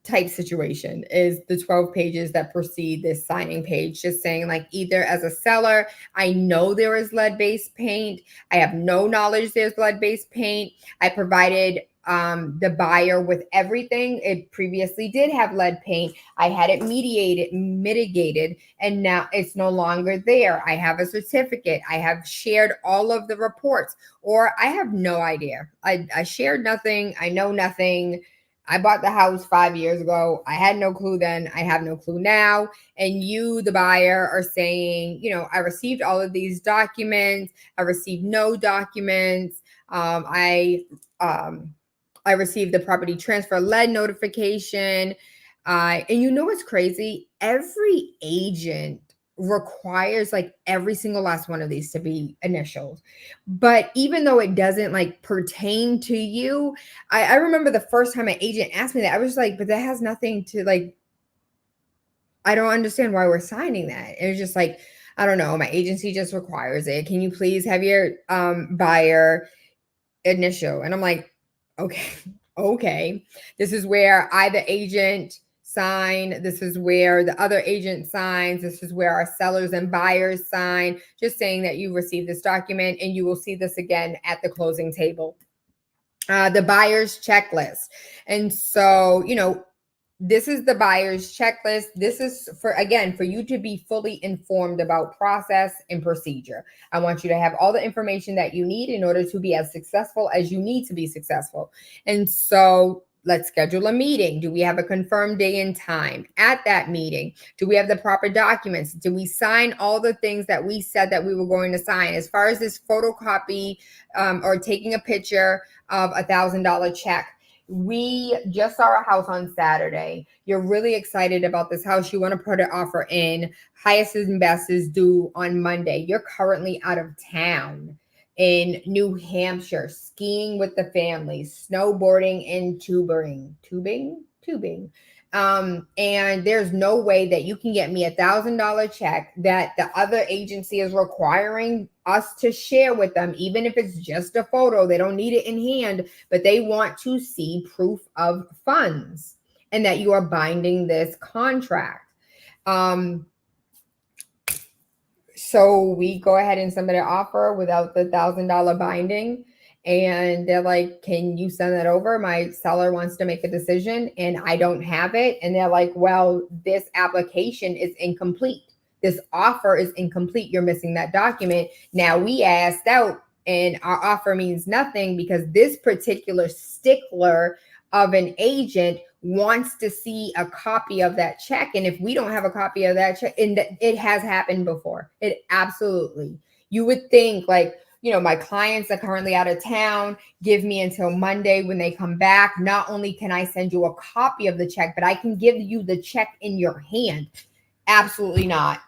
type situation is the 12 pages that precede this signing page, just saying either as a seller, I know there is lead-based paint. I have no knowledge there's lead-based paint. I provided the buyer with everything. It previously did have lead paint. I had it mitigated, and now it's no longer there. I have a certificate. I have shared all of the reports, or I have no idea. I shared nothing. I know nothing. I bought the house 5 years ago. I had no clue then. I have no clue now. And you, the buyer, are saying, I received all of these documents. I received no documents. I received the property transfer lead notification. And what's crazy? Every agent requires every single last one of these to be initialed. But even though it doesn't pertain to you, I remember the first time an agent asked me that, I was but that has nothing to I don't understand why we're signing that. It was just I don't know, my agency just requires it. Can you please have your buyer initial? And I'm okay. This is where I, the agent, sign. This is where the other agent signs. This is where our sellers and buyers sign, just saying that you received this document, and you will see this again at the closing table. The buyer's checklist. And so, this is the buyer's checklist. This is for you to be fully informed about process and procedure. I want you to have all the information that you need in order to be as successful as you need to be successful. And so let's schedule a meeting. Do we have a confirmed day and time at that meeting? Do we have the proper documents? Do we sign all the things that we said that we were going to sign? As far as this photocopy or taking a picture of $1,000 check, we just saw a house on Saturday. You're really excited about this house. You want to put an offer in. Highest and best is due on Monday. You're currently out of town in New Hampshire, skiing with the family, snowboarding and tubing. And there's no way that you can get me $1,000 check that the other agency is requiring us to share with them, even if it's just a photo. They don't need it in hand, but they want to see proof of funds and that you are binding this contract. So we go ahead and submit an offer without the $1,000 binding. And they're like, can you send that over? My seller wants to make a decision and I don't have it. And they're like, well, this application is incomplete. This offer is incomplete. You're missing that document. Now we asked out and our offer means nothing because this particular stickler of an agent wants to see a copy of that check. And if we don't have a copy of that check, and it has happened before, it absolutely, you would think like, my clients are currently out of town, give me until Monday when they come back. Not only can I send you a copy of the check, but I can give you the check in your hand. Absolutely not.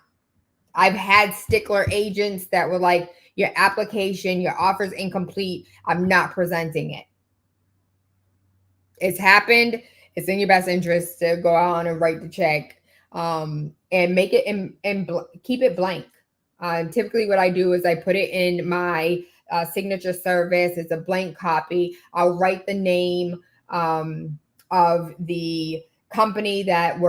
I've had stickler agents that were like, your application, your offer is incomplete. I'm not presenting it. It's happened. It's in your best interest to go on and write the check and make it and keep it blank. Typically what I do is I put it in my signature service. It's a blank copy. I'll write the name of the company that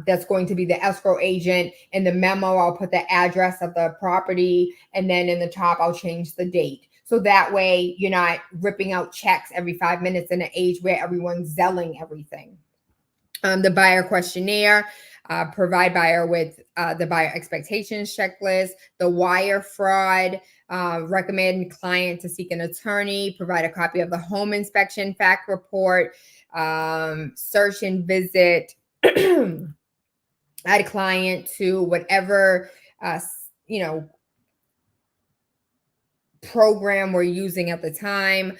that's going to be the escrow agent. In the memo, I'll put the address of the property. And then in the top, I'll change the date. So that way you're not ripping out checks every 5 minutes in an age where everyone's zelling everything. The buyer questionnaire, provide buyer with the buyer expectations checklist, the wire fraud, recommend client to seek an attorney, provide a copy of the home inspection fact report, search and visit, add client to whatever, program we're using at the time,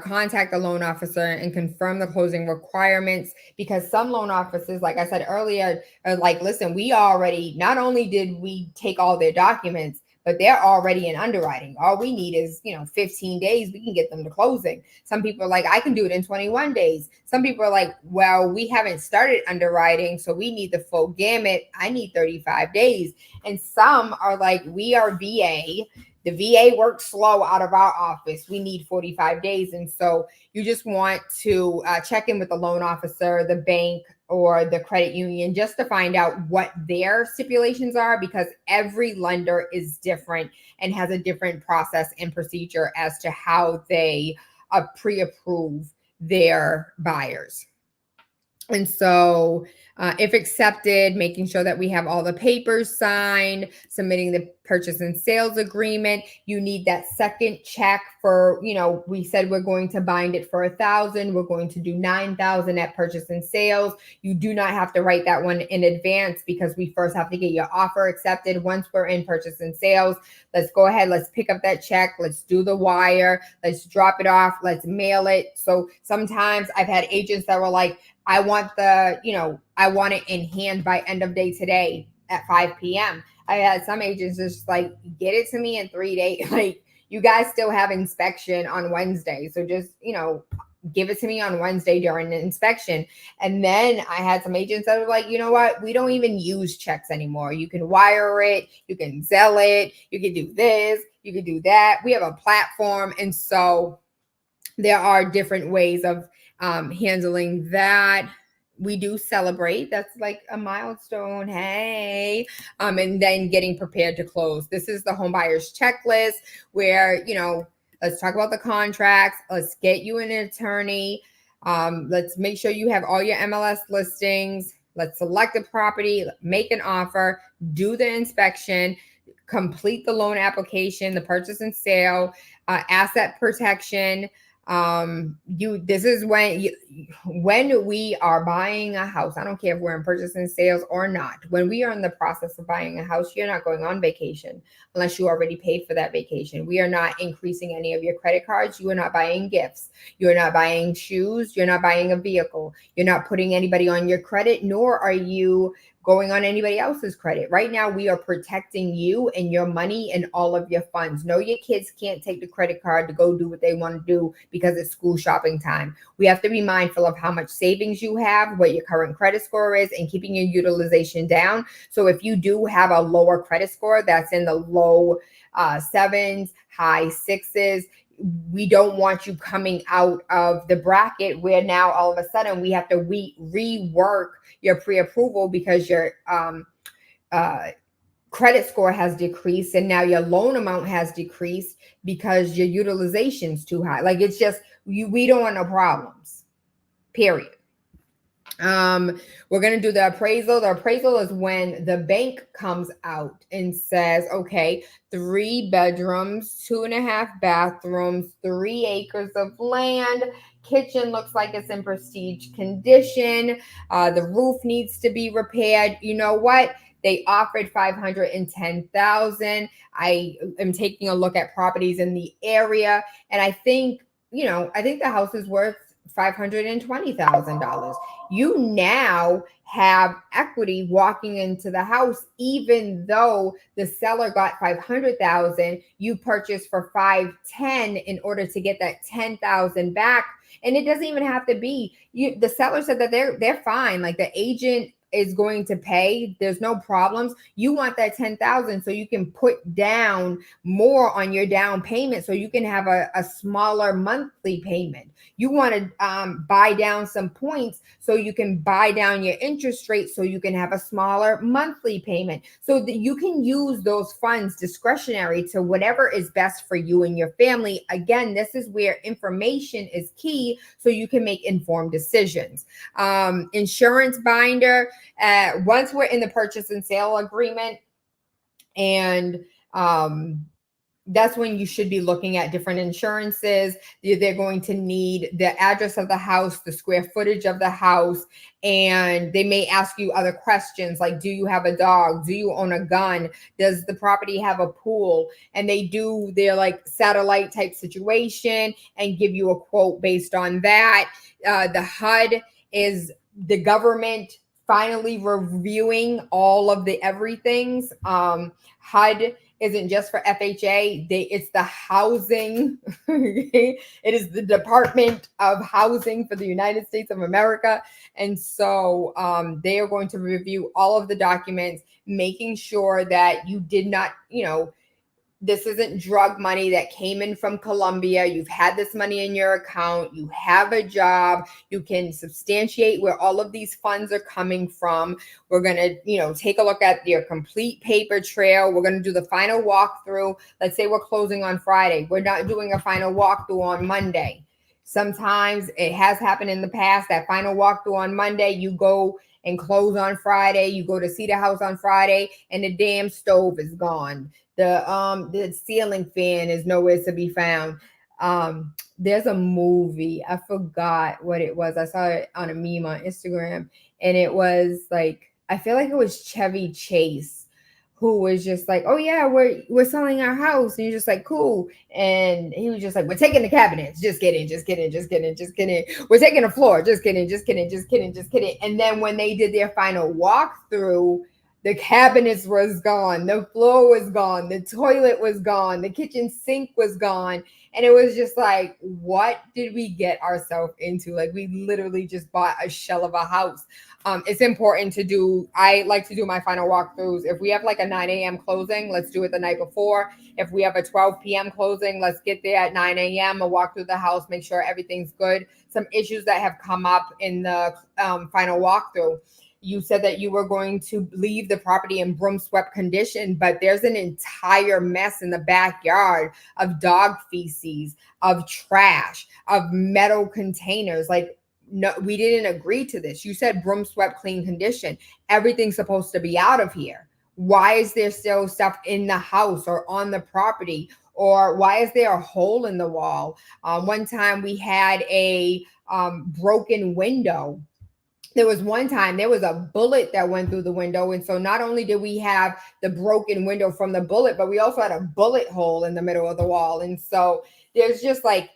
contact the loan officer and confirm the closing requirements, because some loan officers, like I said earlier, are like, listen, not only did we take all their documents, but they're already in underwriting. All we need is, 15 days. We can get them to closing. Some people are like, I can do it in 21 days. Some people are like, well, we haven't started underwriting, so we need the full gamut. I need 35 days. And some are like, we are VA. The VA works slow out of our office. We need 45 days. And so you just want to check in with the loan officer, the bank, or the credit union just to find out what their stipulations are, because every lender is different and has a different process and procedure as to how they pre-approve their buyers. And so if accepted, making sure that we have all the papers signed, submitting the purchase and sales agreement. You need that second check for, we said we're going to bind it for $1,000. We're going to do $9,000 at purchase and sales. You do not have to write that one in advance because we first have to get your offer accepted. Once we're in purchase and sales, let's go ahead. Let's pick up that check. Let's do the wire. Let's drop it off. Let's mail it. So sometimes I've had agents that were like, I want it in hand by end of day today at 5 p.m. I had some agents just like, get it to me in 3 days. Like, you guys still have inspection on Wednesday. So just, give it to me on Wednesday during the inspection. And then I had some agents that were like, you know what? We don't even use checks anymore. You can wire it. You can Zelle it. You can do this. You can do that. We have a platform. And so there are different ways of handling that. we do celebrate. That's like a milestone. Hey. And then getting prepared to close. This is the home buyer's checklist where, let's talk about the contracts. Let's get you an attorney. Let's make sure you have all your MLS listings. Let's select a property, make an offer, do the inspection, complete the loan application, the purchase and sale, asset protection. This is when we are buying a house, I don't care if we're in purchase and sales or not. When we are in the process of buying a house, you're not going on vacation unless you already paid for that vacation. We are not increasing any of your credit cards. You are not buying gifts. You're not buying shoes. You're not buying a vehicle. You're not putting anybody on your credit, nor are you going on anybody else's credit. Right now, we are protecting you and your money and all of your funds. No, your kids can't take the credit card to go do what they want to do because it's school shopping time. We have to be mindful of how much savings you have, what your current credit score is, and keeping your utilization down. So if you do have a lower credit score that's in the low sevens, high sixes, we don't want you coming out of the bracket where now all of a sudden we have to rework your pre-approval because your credit score has decreased and now your loan amount has decreased because your utilization's too high. Like, it's just, we don't want no problems, period. We're going to do the appraisal. The appraisal is when the bank comes out and says, okay, 3 bedrooms, 2.5 bathrooms, 3 acres of land, kitchen looks like it's in prestige condition. The roof needs to be repaired. You know what? They offered $510,000. I am taking a look at properties in the area, and I think the house is worth $520,000. You now have equity walking into the house, even though the seller got $500,000. You purchased for $510,000 in order to get that $10,000 back, and it doesn't even have to be you. The seller said that they're fine. Like, the agent is going to pay. There's no problems. You want that $10,000 so you can put down more on your down payment so you can have a smaller monthly payment. You want to buy down some points so you can buy down your interest rate so you can have a smaller monthly payment, so that you can use those funds discretionary to whatever is best for you and your family. Again, this is where information is key so you can make informed decisions. Insurance binder. Once we're in the purchase and sale agreement, and that's when you should be looking at different insurances. They're going to need the address of the house, the square footage of the house, and they may ask you other questions like, do you have a dog? Do you own a gun? Does the property have a pool? And they do their like satellite type situation and give you a quote based on that. The HUD is the government finally reviewing all of the everythings. HUD isn't just for FHA. It's the housing. It is the Department of Housing for the United States of America. And so they are going to review all of the documents, making sure that you did not, this isn't drug money that came in from Colombia. You've had this money in your account. You have a job. You can substantiate where all of these funds are coming from. We're going to, take a look at your complete paper trail. We're going to do the final walkthrough. Let's say we're closing on Friday. We're not doing a final walkthrough on Monday. Sometimes it has happened in the past, that final walkthrough on Monday, you go and close on Friday. You go to see the house on Friday and the damn stove is gone. The ceiling fan is nowhere to be found. There's a movie, I forgot what it was. I saw it on a meme on Instagram, and it was like, I feel like it was Chevy Chase who was just like, oh yeah, we're selling our house. And you're just like, cool. And he was just like, we're taking the cabinets. Just kidding. We're taking the floor. Just kidding. And then when they did their final walkthrough, The cabinets was gone, the floor was gone, the toilet was gone, the kitchen sink was gone. And it was just like, what did we get ourselves into? Like, we literally just bought a shell of a house. It's important to do, I like to do my final walkthroughs. If we have like a 9 a.m. closing, let's do it the night before. If we have a 12 p.m. closing, let's get there at 9 a.m. and walk through the house, make sure everything's good. Some issues that have come up in the final walkthrough. You said that you were going to leave the property in broom swept condition, but there's an entire mess in the backyard of dog feces, of trash, of metal containers. Like, no, we didn't agree to this. You said broom swept clean condition. Everything's supposed to be out of here. Why is there still stuff in the house or on the property? Or why is there a hole in the wall? One time we had a broken window. There was one time there was a bullet that went through the window. And so not only did we have the broken window from the bullet, but we also had a bullet hole in the middle of the wall. And so there's just like,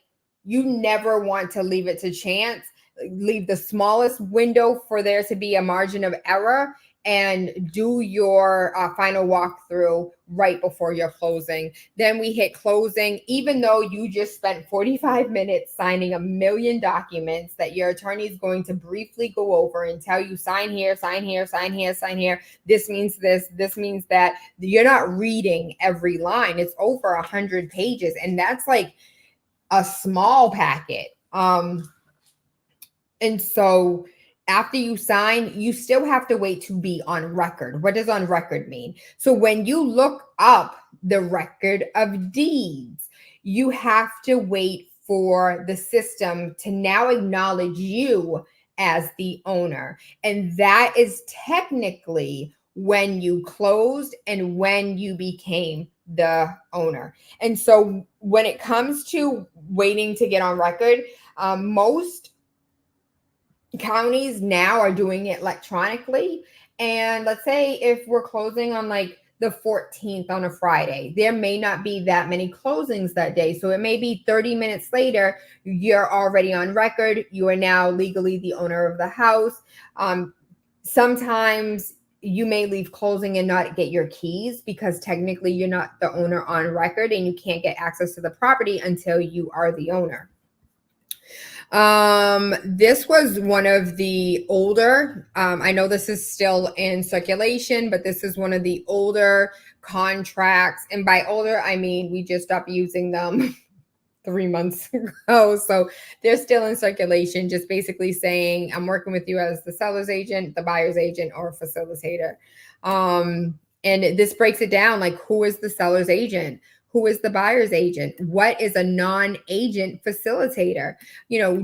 you never want to leave it to chance. Leave the smallest window for there to be a margin of error, and do your final walkthrough right before your closing. Then we hit closing, even though you just spent 45 minutes signing a million documents that your attorney is going to briefly go over and tell you, sign here, sign here, sign here, sign here. This means this means that. You're not reading every line. It's over 100 pages, and that's like a small packet. And so after you sign, you still have to wait to be on record. What does on record mean? So when you look up the record of deeds, you have to wait for the system to now acknowledge you as the owner. And that is technically when you closed and when you became the owner. And so when it comes to waiting to get on record, most counties now are doing it electronically. And let's say if we're closing on like the 14th on a Friday, there may not be that many closings that day. So it may be 30 minutes later, you're already on record. You are now legally the owner of the house. Sometimes you may leave closing and not get your keys because technically you're not the owner on record, and you can't get access to the property until you are the owner. This was one of the older, I know this is still in circulation, but this is one of the older contracts. And by older, I mean, we just stopped using them 3 months ago. So they're still in circulation, just basically saying, I'm working with you as the seller's agent, the buyer's agent, or facilitator. And this breaks it down, like, who is the seller's agent? Who is the buyer's agent? What is a non-agent facilitator?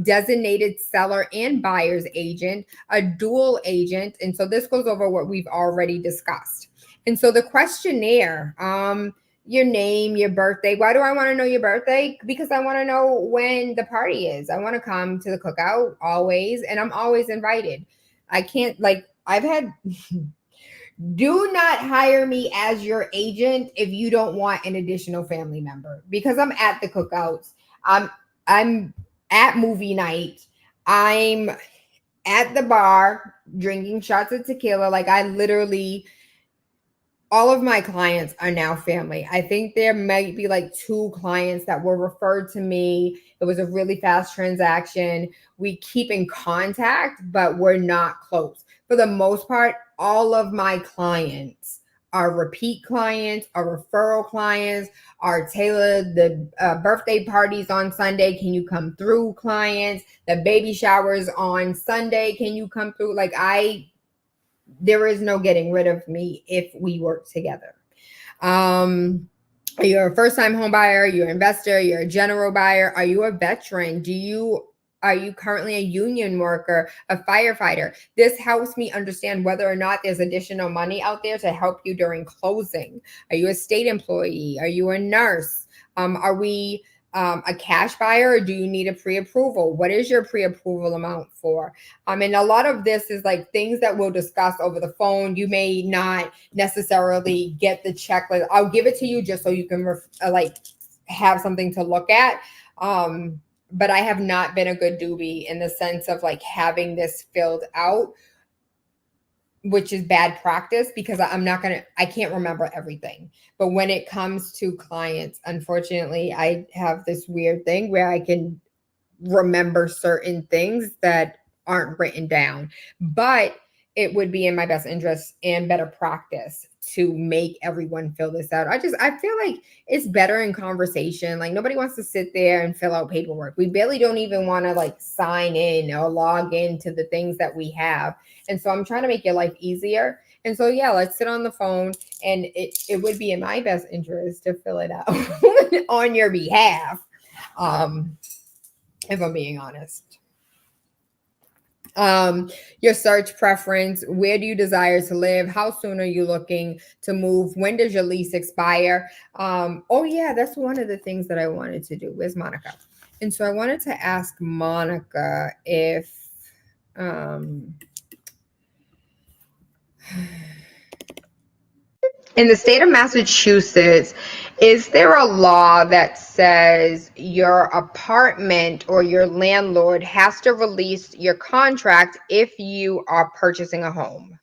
Designated seller and buyer's agent, a dual agent. And so this goes over what we've already discussed. And so the questionnaire, your name, your birthday. Why do I want to know your birthday? Because I want to know when the party is. I want to come to the cookout always, and I'm always invited. I can't, like, I've had do not hire me as your agent if you don't want an additional family member, because I'm at the cookouts. I'm at movie night. I'm at the bar drinking shots of tequila. Like, I literally, all of my clients are now family. I think there might be like 2 clients that were referred to me. It was a really fast transaction. We keep in contact, but we're not close. For the most part, all of my clients are repeat clients, are referral clients, are tailored. The birthday parties on Sunday, can you come through clients? The baby showers on Sunday, can you come through? Like, there is no getting rid of me if we work together. You're a first-time home buyer, you're an investor, you're a general buyer. Are you a veteran? Are you currently a union worker, a firefighter? This helps me understand whether or not there's additional money out there to help you during closing. Are you a state employee? Are you a nurse? Are we a cash buyer, or do you need a pre-approval? What is your pre-approval amount for? And a lot of this is like things that we'll discuss over the phone. You may not necessarily get the checklist. I'll give it to you just so you can have something to look at. But I have not been a good doobie in the sense of like having this filled out which is bad practice because I can't remember everything. But when it comes to clients, unfortunately, I have this weird thing where I can remember certain things that aren't written down. But it would be in my best interest and better practice to make everyone fill this out. I feel like it's better in conversation. Like nobody wants to sit there and fill out paperwork. We barely don't even want to like sign in or log into the things that we have. And so I'm trying to make your life easier. And so yeah, let's sit on the phone, and it would be in my best interest to fill it out on your behalf. If I'm being honest. Your search preference, where do you desire to live? How soon are you looking to move? When does your lease expire? Oh yeah, that's one of the things that I wanted to do. Where's Monica? And so I wanted to ask Monica if in the state of Massachusetts, is there a law that says your apartment or your landlord has to release your contract if you are purchasing a home?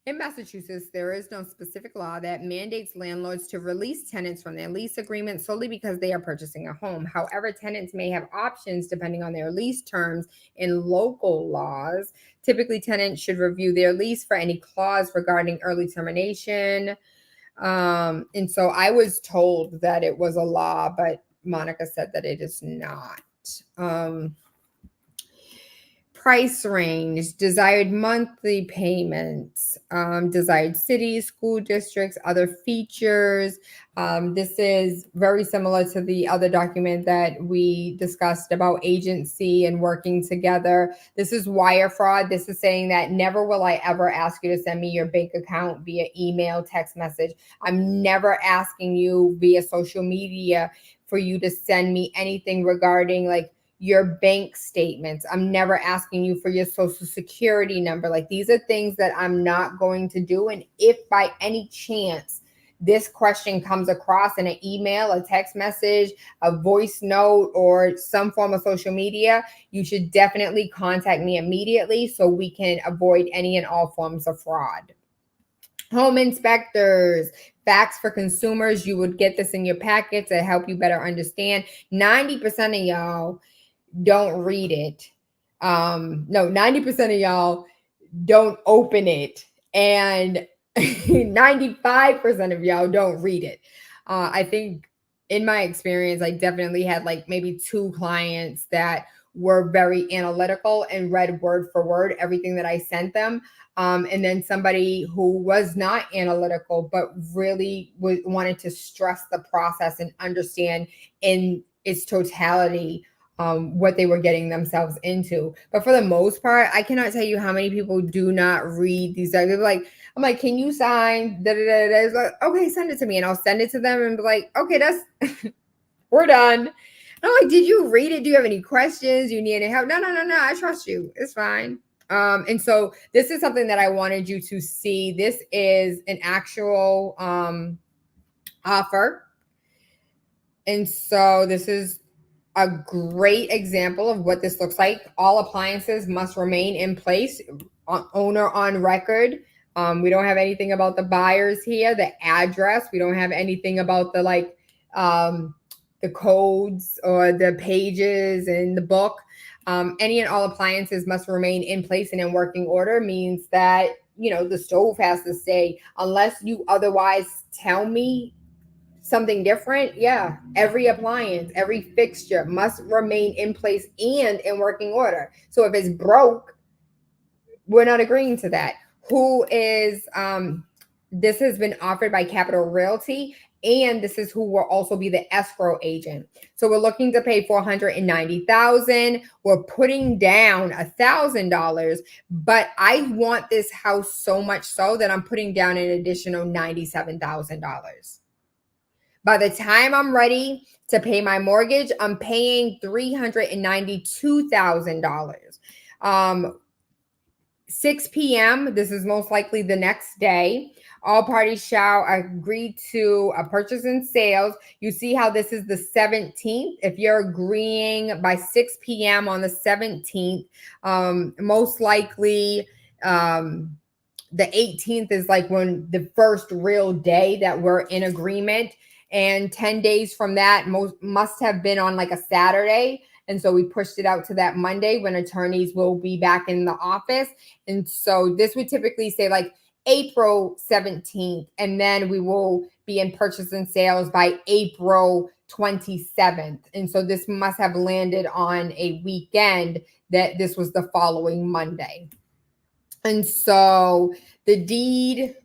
In Massachusetts, there is no specific law that mandates landlords to release tenants from their lease agreement solely because they are purchasing a home. However, tenants may have options depending on their lease terms in local laws. Typically, tenants should review their lease for any clause regarding early termination. And so I was told that it was a law, but Monica said that it is not. Price range, desired monthly payments, desired cities, school districts, other features. This is very similar to the other document that we discussed about agency and working together. This is wire fraud. This is saying that never will I ever ask you to send me your bank account via email, text message. I'm never asking you via social media for you to send me anything regarding like your bank statements. I'm never asking you for your social security number. Like these are things that I'm not going to do. And if by any chance this question comes across in an email, a text message, a voice note, or some form of social media, you should definitely contact me immediately so we can avoid any and all forms of fraud. Home inspectors, facts for consumers. You would get this in your packet to help you better understand. 90% of y'all don't read it. No, 90% of y'all don't open it, and 95% of y'all don't read it. I think in my experience, I definitely had like maybe 2 clients that were very analytical and read word for word everything that I sent them. And then somebody who was not analytical, but really wanted to stress the process and understand in its totality what they were getting themselves into. But for the most part, I cannot tell you how many people do not read these. They're like, I'm like, can you sign? Da, da, da, da. It's like, okay, send it to me. And I'll send it to them and be like, okay, that's, we're done. And I'm like, did you read it? Do you have any questions? You need any help? No, no, no, no. I trust you. It's fine. And so this is something that I wanted you to see. This is an actual offer. And so this is a great example of what this looks like. All appliances must remain in place, owner on record. We don't have anything about the buyers here, the address. We don't have anything about the the codes or the pages in the book. Any and all appliances must remain in place and in working order means that, you know, the stove has to stay unless you otherwise tell me something different. Yeah, every appliance, every fixture must remain in place and in working order. So if it's broke, we're not agreeing to that. Who is this has been offered by Capital Realty, and this is who will also be the escrow agent. So we're looking to pay $490,000. We're putting down $1,000, but I want this house so much so that I'm putting down an additional $97,000. By the time I'm ready to pay my mortgage, I'm paying $392,000. 6 p.m., this is most likely the next day, all parties shall agree to a purchase and sales. You see how this is the 17th. If you're agreeing by 6 p.m. on the 17th, most likely the 18th is like when the first real day that we're in agreement. And 10 days from that must have been on like a Saturday. And so we pushed it out to that Monday when attorneys will be back in the office. And so this would typically say like April 17th, and then we will be in purchase and sales by April 27th. And so this must have landed on a weekend that this was the following Monday. And so the deed,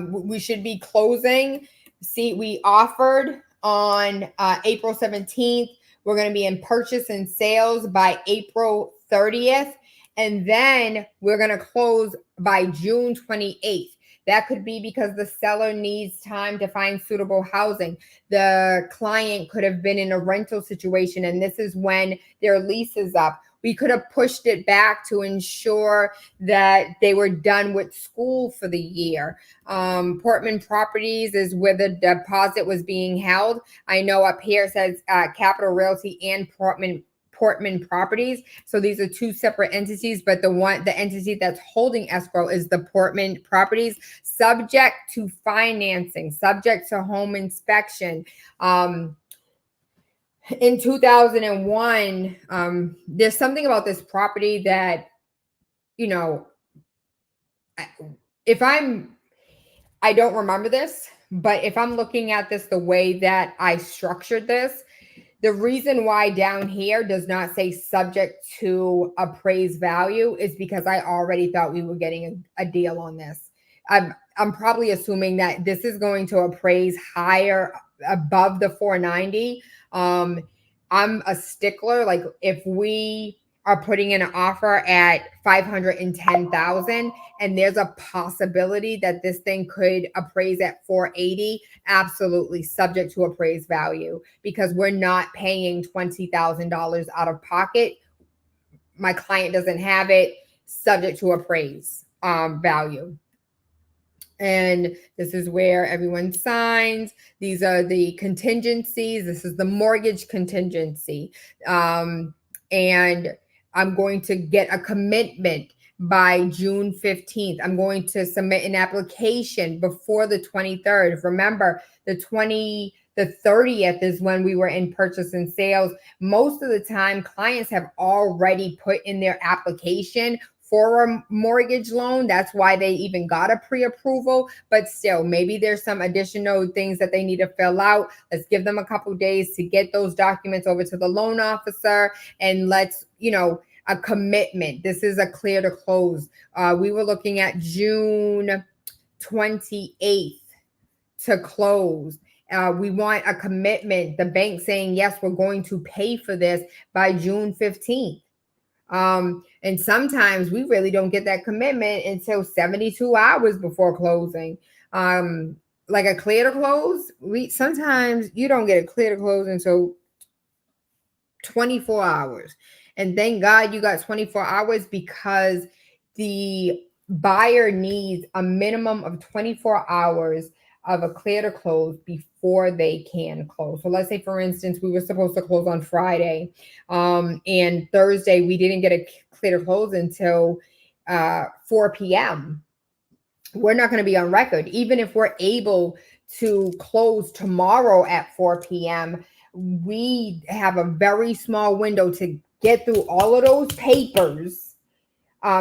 we should be closing. See, we offered on April 17th. We're going to be in purchase and sales by April 30th. And then we're going to close by June 28th. That could be because the seller needs time to find suitable housing. The client could have been in a rental situation, and this is when their lease is up. We could have pushed it back to ensure that they were done with school for the year. Portman Properties is where the deposit was being held. I know up here it says Capital Realty and Portman Properties. So these are two separate entities, but the entity that's holding escrow is the Portman Properties, subject to financing, subject to home inspection. In 2001, there's something about this property that, you know, I don't remember this, but if I'm looking at this the way that I structured this, the reason why down here does not say subject to appraised value is because I already thought we were getting a deal on this. I'm probably assuming that this is going to appraise higher above the 490. I'm a stickler. Like if we are putting in an offer at 510,000 and there's a possibility that this thing could appraise at 480, absolutely subject to appraised value, because we're not paying $20,000 out of pocket. My client doesn't have it, subject to appraise value. And this is where everyone signs. These are the contingencies. This is the mortgage contingency. And I'm going to get a commitment by June 15th. I'm going to submit an application before the 23rd. Remember, the 30th is when we were in purchase and sales. Most of the time, clients have already put in their application for a mortgage loan. That's why they even got a pre-approval. But still, maybe there's some additional things that they need to fill out. Let's give them a couple days to get those documents over to the loan officer, and let's, a commitment. This is a clear to close. We were looking at June 28th to close. We want a commitment, the bank saying, yes, we're going to pay for this by June 15th. And sometimes we really don't get that commitment until 72 hours before closing. Like a clear to close, sometimes you don't get a clear to close until 24 hours. And thank God you got 24 hours, because the buyer needs a minimum of 24 hours of a clear to close before they can close. So let's say, for instance, we were supposed to close on Friday, and Thursday we didn't get a clear to close until 4 p.m. We're not going to be on record. Even if we're able to close tomorrow at 4 p.m., we have a very small window to get through all of those papers,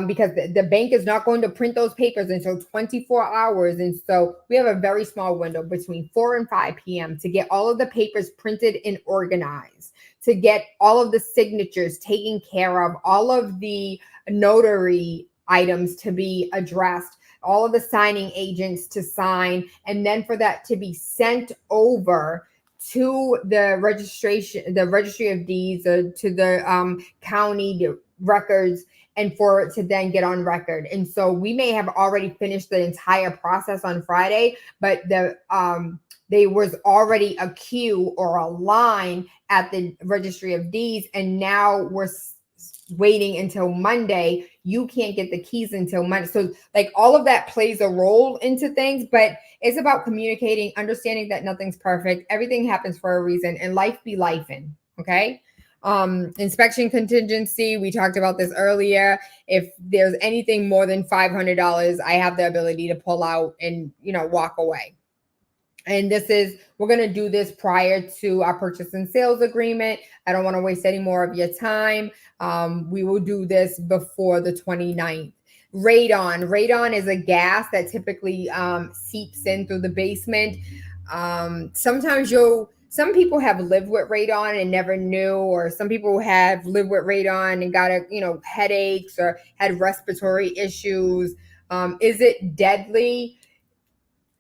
because the bank is not going to print those papers until 24 hours. And so we have a very small window between 4 and 5 p.m. to get all of the papers printed and organized, to get all of the signatures taken care of, all of the notary items to be addressed, all of the signing agents to sign, and then for that to be sent over to the registry of deeds, to the county records, and for it to then get on record. And so we may have already finished the entire process on Friday, but there was already a queue or a line at the registry of deeds, and now we're waiting until Monday you can't get the keys until Monday. So like all of that plays a role into things, but it's about communicating, understanding that nothing's perfect. Everything happens for a reason, and life be lifing. Okay. Inspection contingency. We talked about this earlier. If there's anything more than $500, I have the ability to pull out and, walk away. And we're going to do this prior to our purchase and sales agreement. I don't want to waste any more of your time. We will do this before the 29th. Radon. Radon is a gas that typically seeps in through the basement. Some people have lived with radon and never knew, or some people have lived with radon and got headaches or had respiratory issues. Is it deadly?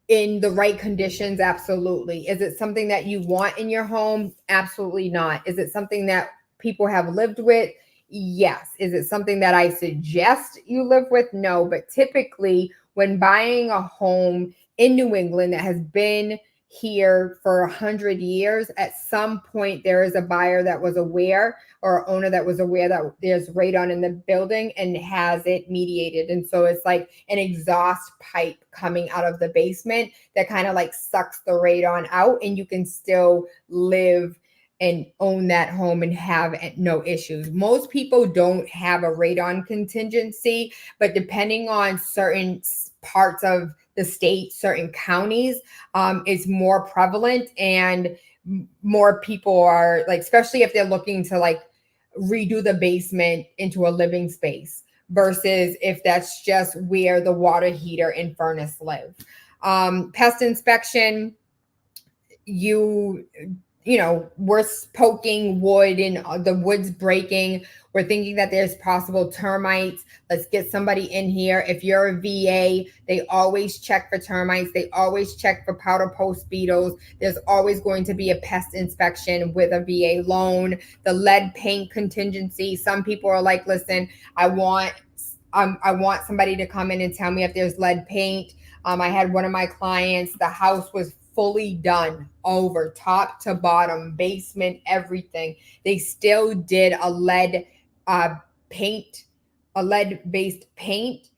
In the right conditions? Absolutely. Is it something that you want in your home? Absolutely not. Is it something that people have lived with? Yes. Is it something that I suggest you live with? No. But typically, when buying a home in New England that has been here for 100 years, at some point there is a buyer that was aware, or owner that was aware that there's radon in the building and has it mediated. And so it's like an exhaust pipe coming out of the basement that kind of like sucks the radon out, and you can still live and own that home and have no issues. Most people don't have a radon contingency, but depending on certain parts of the state, certain counties, is more prevalent, and more people are like, especially if they're looking to like redo the basement into a living space versus if that's just where the water heater and furnace live. Pest inspection, we're poking wood and the wood's breaking. We're thinking that there's possible termites. Let's get somebody in here. If you're a VA, they always check for termites. They always check for powder post beetles. There's always going to be a pest inspection with a VA loan. The lead paint contingency. Some people are like, listen, I want somebody to come in and tell me if there's lead paint. I had one of my clients, the house was fully done over top to bottom, basement, everything. They still did a lead based paint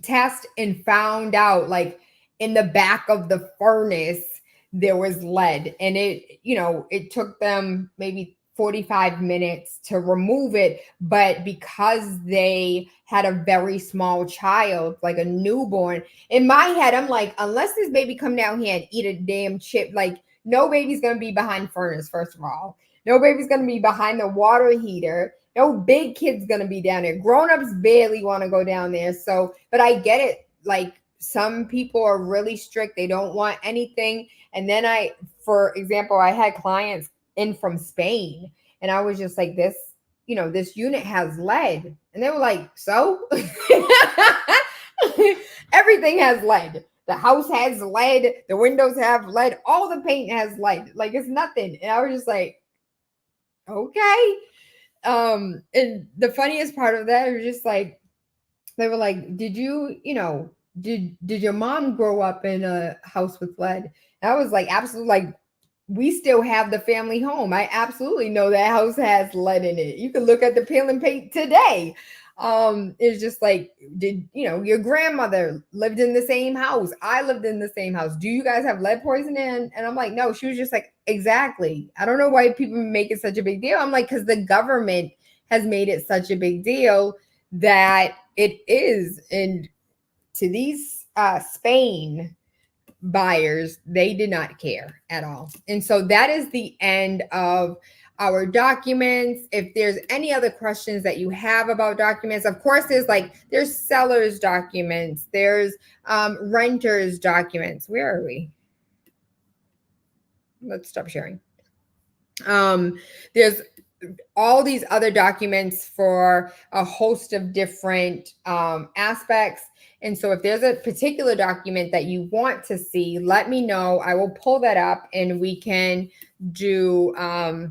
test, and found out like in the back of the furnace there was lead, and it took them maybe 45 minutes to remove it. But because they had a very small child, like a newborn, in my head, I'm like, unless this baby come down here and eat a damn chip, like no baby's going to be behind furnace, first of all. No baby's going to be behind the water heater. No big kid's going to be down there. Grown-ups barely want to go down there. So, but I get it. Like some people are really strict. They don't want anything. And then for example, I had clients in from Spain, and I was just like, this unit has lead. And they were like, so? Everything has lead. The house has lead. The windows have lead. All the paint has lead. Like it's nothing. And I was just like, okay. And the funniest part of that was just like, they were like, did your mom grow up in a house with lead? And I was like, absolutely. Like, we still have the family home. I absolutely know that house has lead in it. You can look at the peel and paint today. It's just like, did your grandmother lived in the same house? I lived in the same house. Do you guys have lead poisoning? And I'm like, no. She was just like, exactly. I don't know why people make it such a big deal. I'm like, because the government has made it such a big deal that it is. And to these Spain buyers, they did not care at all. And so that is the end of our documents. If there's any other questions that you have about documents, of course, there's sellers documents, there's renters documents. Where are we? Let's stop sharing. There's all these other documents for a host of different aspects. And so if there's a particular document that you want to see, let me know. I will pull that up and we can do a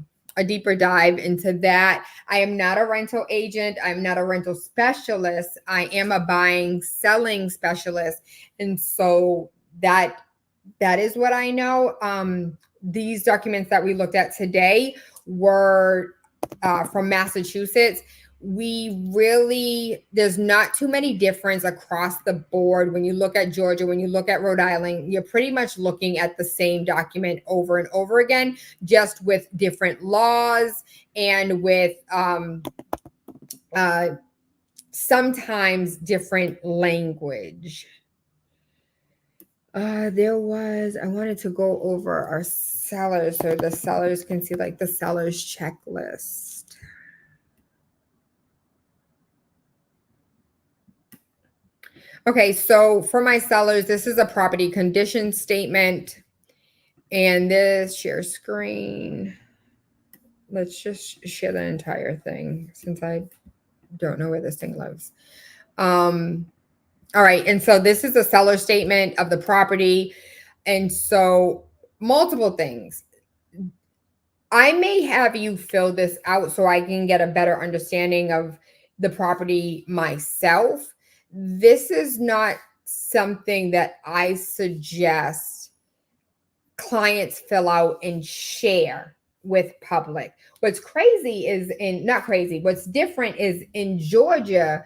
deeper dive into that. I am not a rental agent. I'm not a rental specialist. I am a selling specialist. And so that is what I know. These documents that we looked at today were from Massachusetts. there's not too many difference across the board. When you look at Georgia, when you look at Rhode Island, you're pretty much looking at the same document over and over again, just with different laws and with sometimes different language. I wanted to go over our sellers so the sellers can see like the seller's checklist. Okay, so for my sellers, this is a property condition statement. And this share screen. Let's just share the entire thing since I don't know where this thing lives. All right, and so this is a seller statement of the property. And so multiple things. I may have you fill this out so I can get a better understanding of the property myself. This is not something that I suggest clients fill out and share with public. What's crazy is what's different is in Georgia,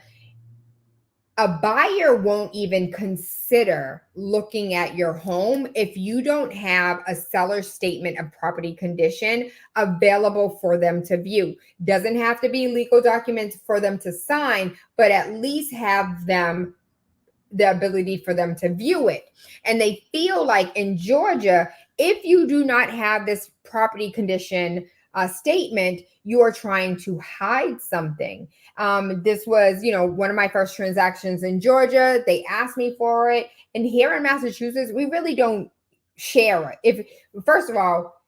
a buyer won't even consider looking at your home if you don't have a seller statement of property condition available for them to view. Doesn't have to be legal documents for them to sign, but at least have the ability for them to view it. And they feel like in Georgia, if you do not have this property condition statement, you are trying to hide something. This was, one of my first transactions in Georgia. They asked me for it. And here in Massachusetts, we really don't share it. First of all,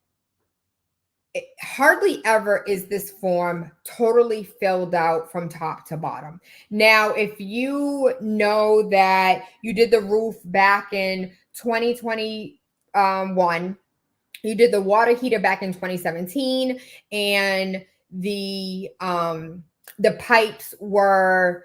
hardly ever is this form totally filled out from top to bottom. Now, if you know that you did the roof back in 2021, you did the water heater back in 2017, and the pipes were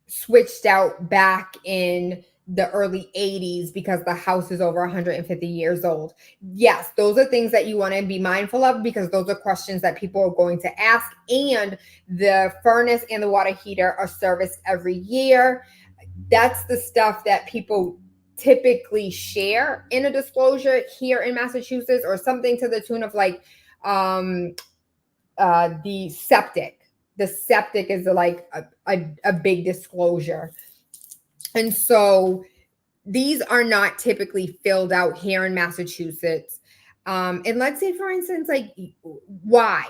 switched out back in the early 80s because the house is over 150 years old. Yes, those are things that you want to be mindful of because those are questions that people are going to ask. And the furnace and the water heater are serviced every year. That's the stuff that people typically share in a disclosure here in Massachusetts, or something to the tune of like the septic. The septic is like a big disclosure. And so these are not typically filled out here in Massachusetts. And let's say, for instance, like why,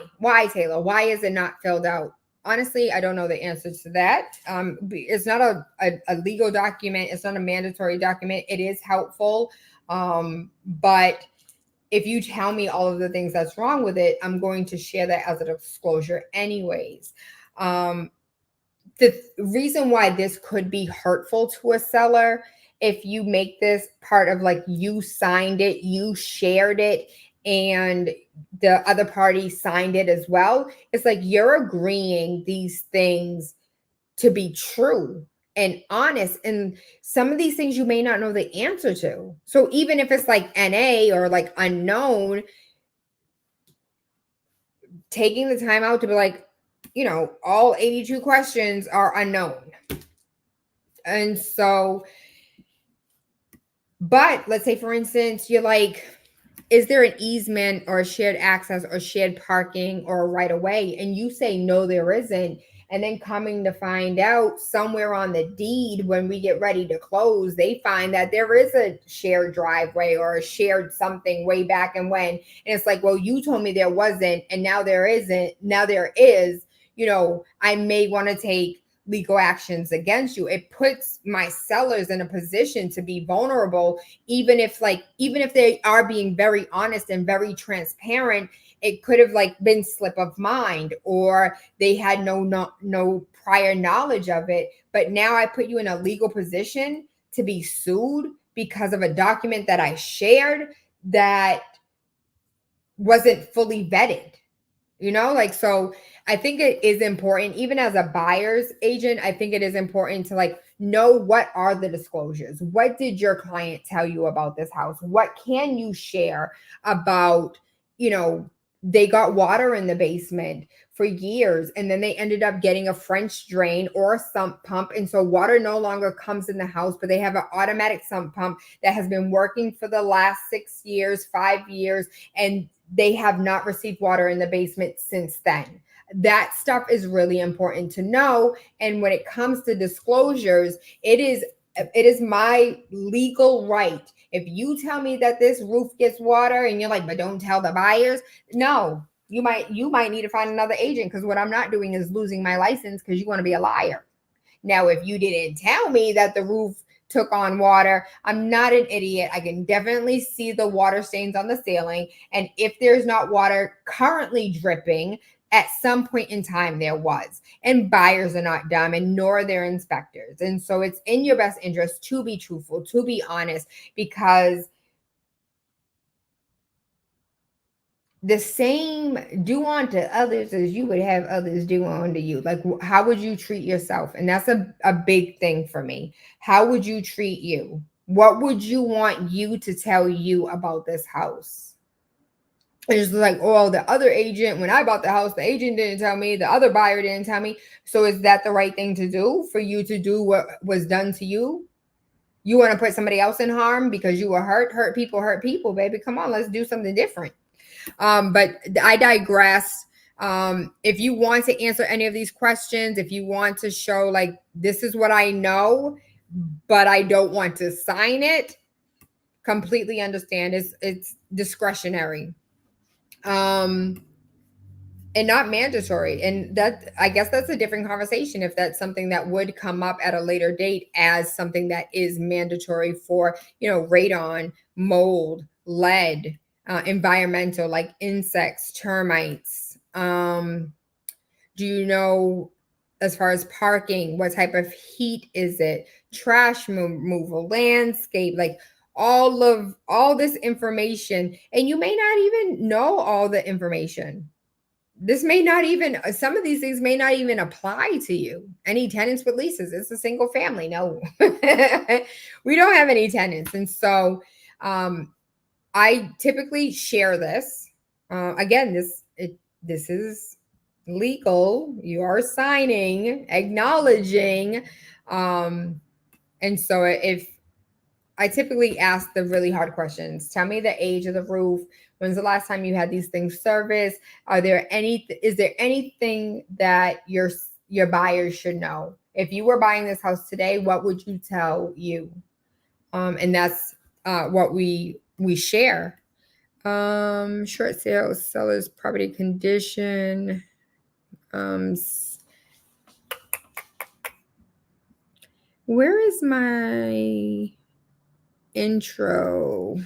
Taylor? Why is it not filled out? Honestly, I don't know the answer to that. It's not a legal document. It's not a mandatory document. It is helpful. But if you tell me all of the things that's wrong with it, I'm going to share that as a disclosure anyways. The reason why this could be hurtful to a seller, if you make this part of like you signed it, you shared it, and the other party signed it as well, it's like you're agreeing these things to be true and honest. And some of these things you may not know the answer to. So even if it's like NA or like unknown, taking the time out to be like, all 82 questions are unknown. And so, but let's say, for instance, you're like, is there an easement or a shared access or shared parking or a right of way? And you say, no, there isn't. And then coming to find out somewhere on the deed, when we get ready to close, they find that there is a shared driveway or a shared something way back and when. And it's like, well, you told me there wasn't, and now there isn't. Now there is. I may want to take legal actions against you. It puts my sellers in a position to be vulnerable, even if they are being very honest and very transparent. It could have been slip of mind, or they had no prior knowledge of it. But now I put you in a legal position to be sued because of a document that I shared that wasn't fully vetted. So I think it is important, even as a buyer's agent, I think it is important to know what are the disclosures. What did your client tell you about this house? What can you share about, they got water in the basement for years, and then they ended up getting a French drain or a sump pump, and so water no longer comes in the house, but they have an automatic sump pump that has been working for the last 6 years, 5 years, and they have not received water in the basement since then. That stuff is really important to know. And when it comes to disclosures, it is my legal right. If you tell me that this roof gets water and you're like, but don't tell the buyers, no, you might need to find another agent, because what I'm not doing is losing my license because you want to be a liar. Now, if you didn't tell me that the roof took on water, I'm not an idiot. I can definitely see the water stains on the ceiling. And if there's not water currently dripping, at some point in time there was. And buyers are not dumb, and nor are their inspectors. And so it's in your best interest to be truthful, to be honest, because the same do unto others as you would have others do unto you. Like, how would you treat yourself? And that's a big thing for me. How would you treat you? What would you want you to tell you about this house? It's like, oh, the other agent, when I bought the house, the agent didn't tell me, the other buyer didn't tell me. So is that the right thing to do, for you to do what was done to you? You want to put somebody else in harm because you were hurt people, baby. Come on, let's do something different. But I digress. If you want to answer any of these questions, if you want to show like, this is what I know, but I don't want to sign it, completely understand. It's discretionary. And not mandatory. And that, I guess that's a different conversation if that's something that would come up at a later date as something that is mandatory for, radon, mold, lead, environmental, like insects, termites. Do you know, as far as parking, what type of heat is it? Trash removal, landscape, like all this information. And you may not even know all the information. This may not even, some of these things may not even apply to you. Any tenants with leases? It's a single family. No, we don't have any tenants. And so I typically share this. Again, this is legal. You are signing, acknowledging. And so if I typically ask the really hard questions, tell me the age of the roof. When's the last time you had these things serviced? Is there anything that your buyers should know? If you were buying this house today, what would you tell you? And that's what we share. Short sales, seller's property condition. Where is my intro?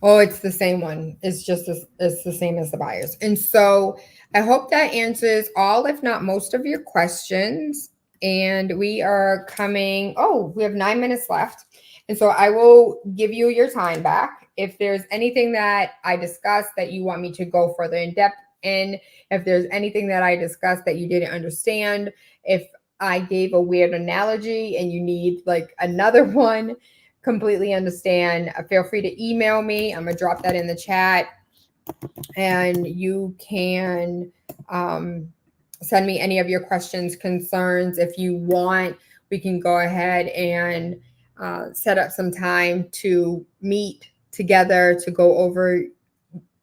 Oh, it's the same one. It's the same as the buyers. And so I hope that answers all, if not most, of your questions. And we are we have 9 minutes left. And so I will give you your time back. If there's anything that I discussed that you want me to go further in depth in, if there's anything that I discussed that you didn't understand, if I gave a weird analogy and you need like another one, completely understand. Feel free to email me. I'm gonna drop that in the chat, and you can send me any of your questions, concerns. If you want, we can go ahead and set up some time to meet together to go over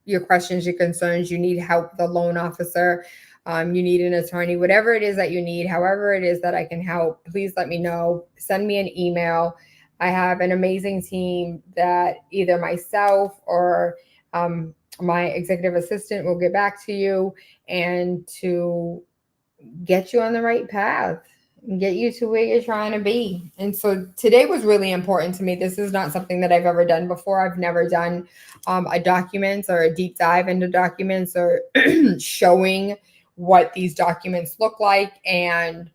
your questions, your concerns. You need help with the loan officer, you need an attorney, whatever it is that you need, however it is that I can help, please let me know. Send me an email. I have an amazing team that either myself or my executive assistant will get back to you and to get you on the right path and get you to where you're trying to be. And so today was really important to me. This is not something that I've ever done before. I've never done a documents or a deep dive into documents or showing what these documents look like. And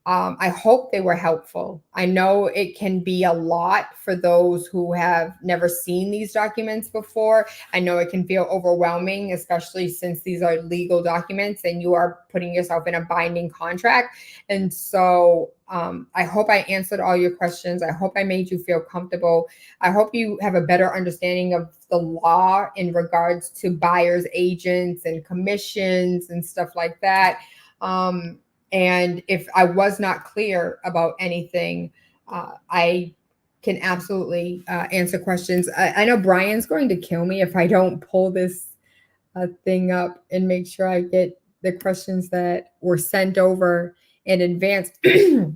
I hope they were helpful. I know it can be a lot for those who have never seen these documents before. I know it can feel overwhelming, especially since these are legal documents and you are putting yourself in a binding contract. And so I hope I answered all your questions. I hope I made you feel comfortable. I hope you have a better understanding of the law in regards to buyers agents and commissions and stuff like that. And if I was not clear about anything, I can absolutely answer questions. I know Brian's going to kill me if I don't pull this thing up and make sure I get the questions that were sent over in advance. This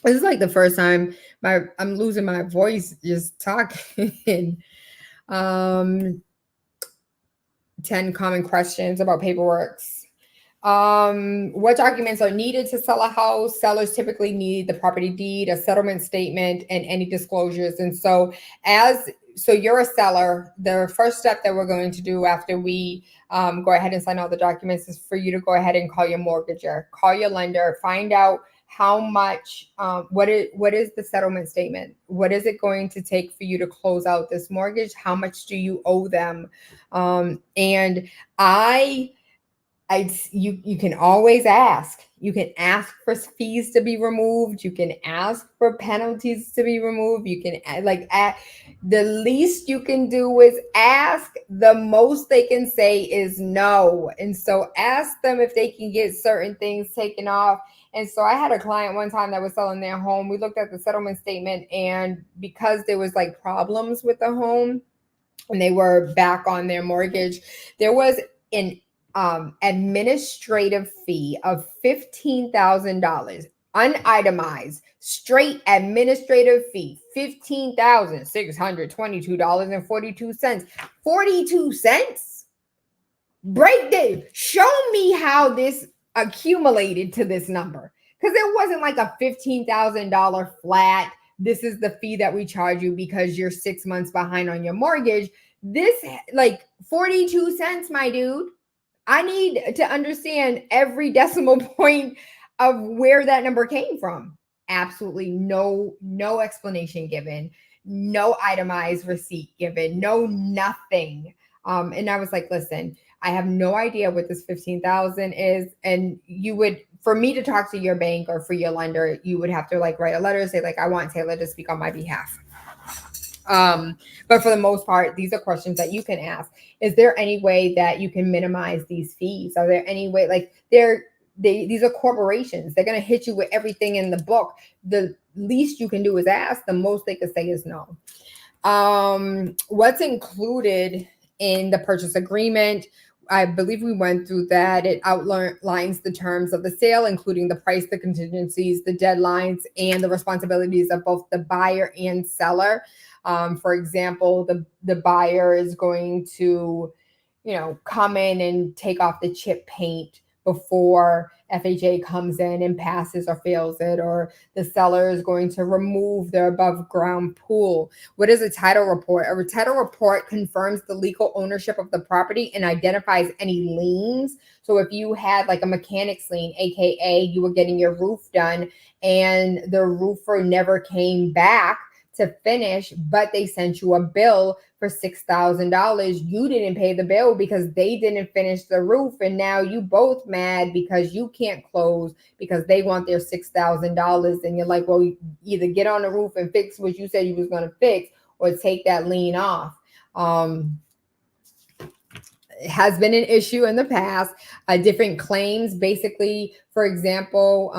is like the first time I'm losing my voice just talking. 10 common questions about paperwork. What documents are needed to sell a house? Sellers typically need the property deed, a settlement statement, and any disclosures. And so you're a seller, the first step that we're going to do after we go ahead and sign all the documents is for you to go ahead and call your mortgager, call your lender, find out how much, what is the settlement statement? What is it going to take for you to close out this mortgage? How much do you owe them? And you can always ask. You can ask for fees to be removed. You can ask for penalties to be removed. You can the least you can do is ask. The most they can say is no. And so ask them if they can get certain things taken off. And so I had a client one time that was selling their home. We looked at the settlement statement, and because there was like problems with the home and they were back on their mortgage, there was an administrative fee of $15,000, unitemized, straight administrative fee, $15,622.42. 42 cents? Breakdown. Show me how this accumulated to this number. Because it wasn't like a $15,000 flat. This is the fee that we charge you because you're 6 months behind on your mortgage. This, like 42 cents, my dude. I need to understand every decimal point of where that number came from. Absolutely no explanation given, no itemized receipt given, no nothing. And I was like, listen, I have no idea what this 15,000 is. And for me to talk to your bank or for your lender, you would have to like write a letter, say like, I want Taylor to speak on my behalf. But for the most part, these are questions that you can ask. Is there any way that you can minimize these fees? Are there any way, like these are corporations. They're going to hit you with everything in the book. The least you can do is ask. The most they can say is no. What's included in the purchase agreement? I believe we went through that. It outlines the terms of the sale, including the price, the contingencies, the deadlines, and the responsibilities of both the buyer and seller. For example, the buyer is going to, come in and take off the chip paint before FHA comes in and passes or fails it, or the seller is going to remove their above ground pool. What is a title report? A title report confirms the legal ownership of the property and identifies any liens. So if you had like a mechanic's lien, AKA you were getting your roof done and the roofer never came back to finish, but they sent you a bill for $6,000. You didn't pay the bill because they didn't finish the roof. And now you both mad because you can't close because they want their $6,000. And you're like, well, either get on the roof and fix what you said you was going to fix or take that lien off. It has been an issue in the past. Different claims, basically, for example,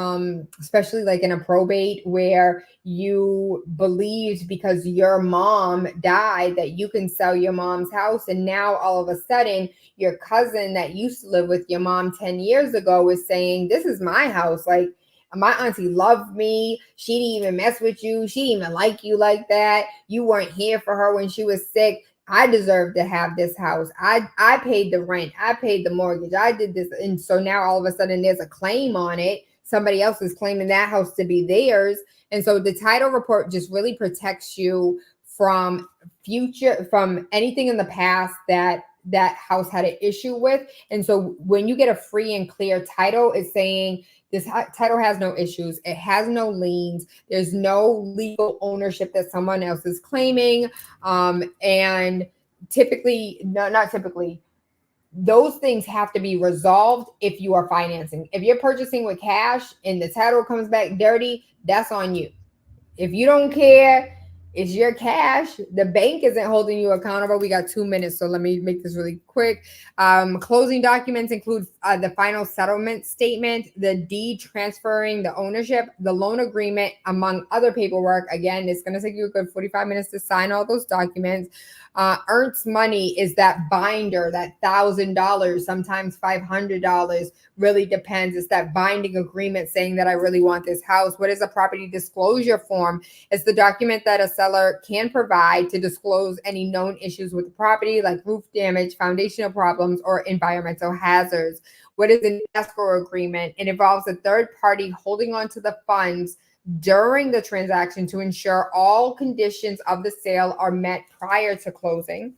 especially like in a probate where you believed because your mom died that you can sell your mom's house, and now all of a sudden your cousin that used to live with your mom 10 years ago is saying, this is my house. Like, my auntie loved me. She didn't even mess with you. She didn't even like you like that. You weren't here for her when she was sick. I deserve to have this house. I paid the rent. I paid the mortgage. I did this. And so now all of a sudden there's a claim on it. Somebody else is claiming that house to be theirs. And so the title report just really protects you from anything in the past that house had an issue with. And so when you get a free and clear title, it's saying This title has no issues. It has no liens. There's no legal ownership that someone else is claiming. And typically, no, not typically, those things have to be resolved if you are financing. If you're purchasing with cash and the title comes back dirty, that's on you. If you don't care, it's your cash. The bank isn't holding you accountable. We got 2 minutes, so let me make this really quick. Closing documents include the final settlement statement, the deed transferring the ownership, the loan agreement, among other paperwork. Again, it's going to take you a good 45 minutes to sign all those documents. Earnest money is that binder, that $1,000, sometimes $500, really depends. It's that binding agreement saying that I really want this house. What is a property disclosure form? It's the document that a seller can provide to disclose any known issues with the property, like roof damage, foundational problems, or environmental hazards. What is an escrow agreement? It involves a third party holding on to the funds during the transaction to ensure all conditions of the sale are met prior to closing.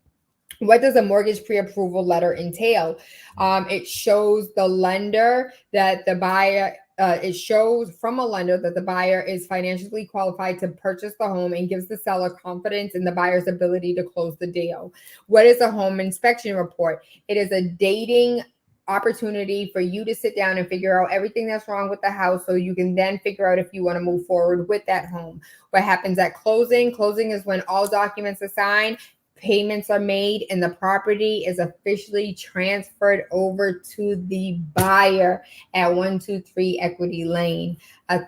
What does a mortgage pre-approval letter entail? It shows the lender that the buyer, it shows from a lender that the buyer is financially qualified to purchase the home and gives the seller confidence in the buyer's ability to close the deal. What is a home inspection report? It is a dating opportunity for you to sit down and figure out everything that's wrong with the house so you can then figure out if you want to move forward with that home. What happens at closing? Closing is when all documents are signed, payments are made, and the property is officially transferred over to the buyer at 123 Equity Lane.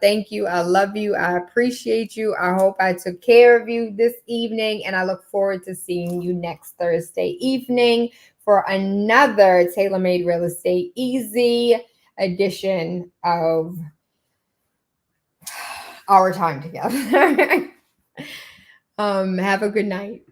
Thank you. I love you. I appreciate you. I hope I took care of you this evening, and I look forward to seeing you next Thursday evening for another Taylor Made Real Estate Easy edition of our time together. Have a good night.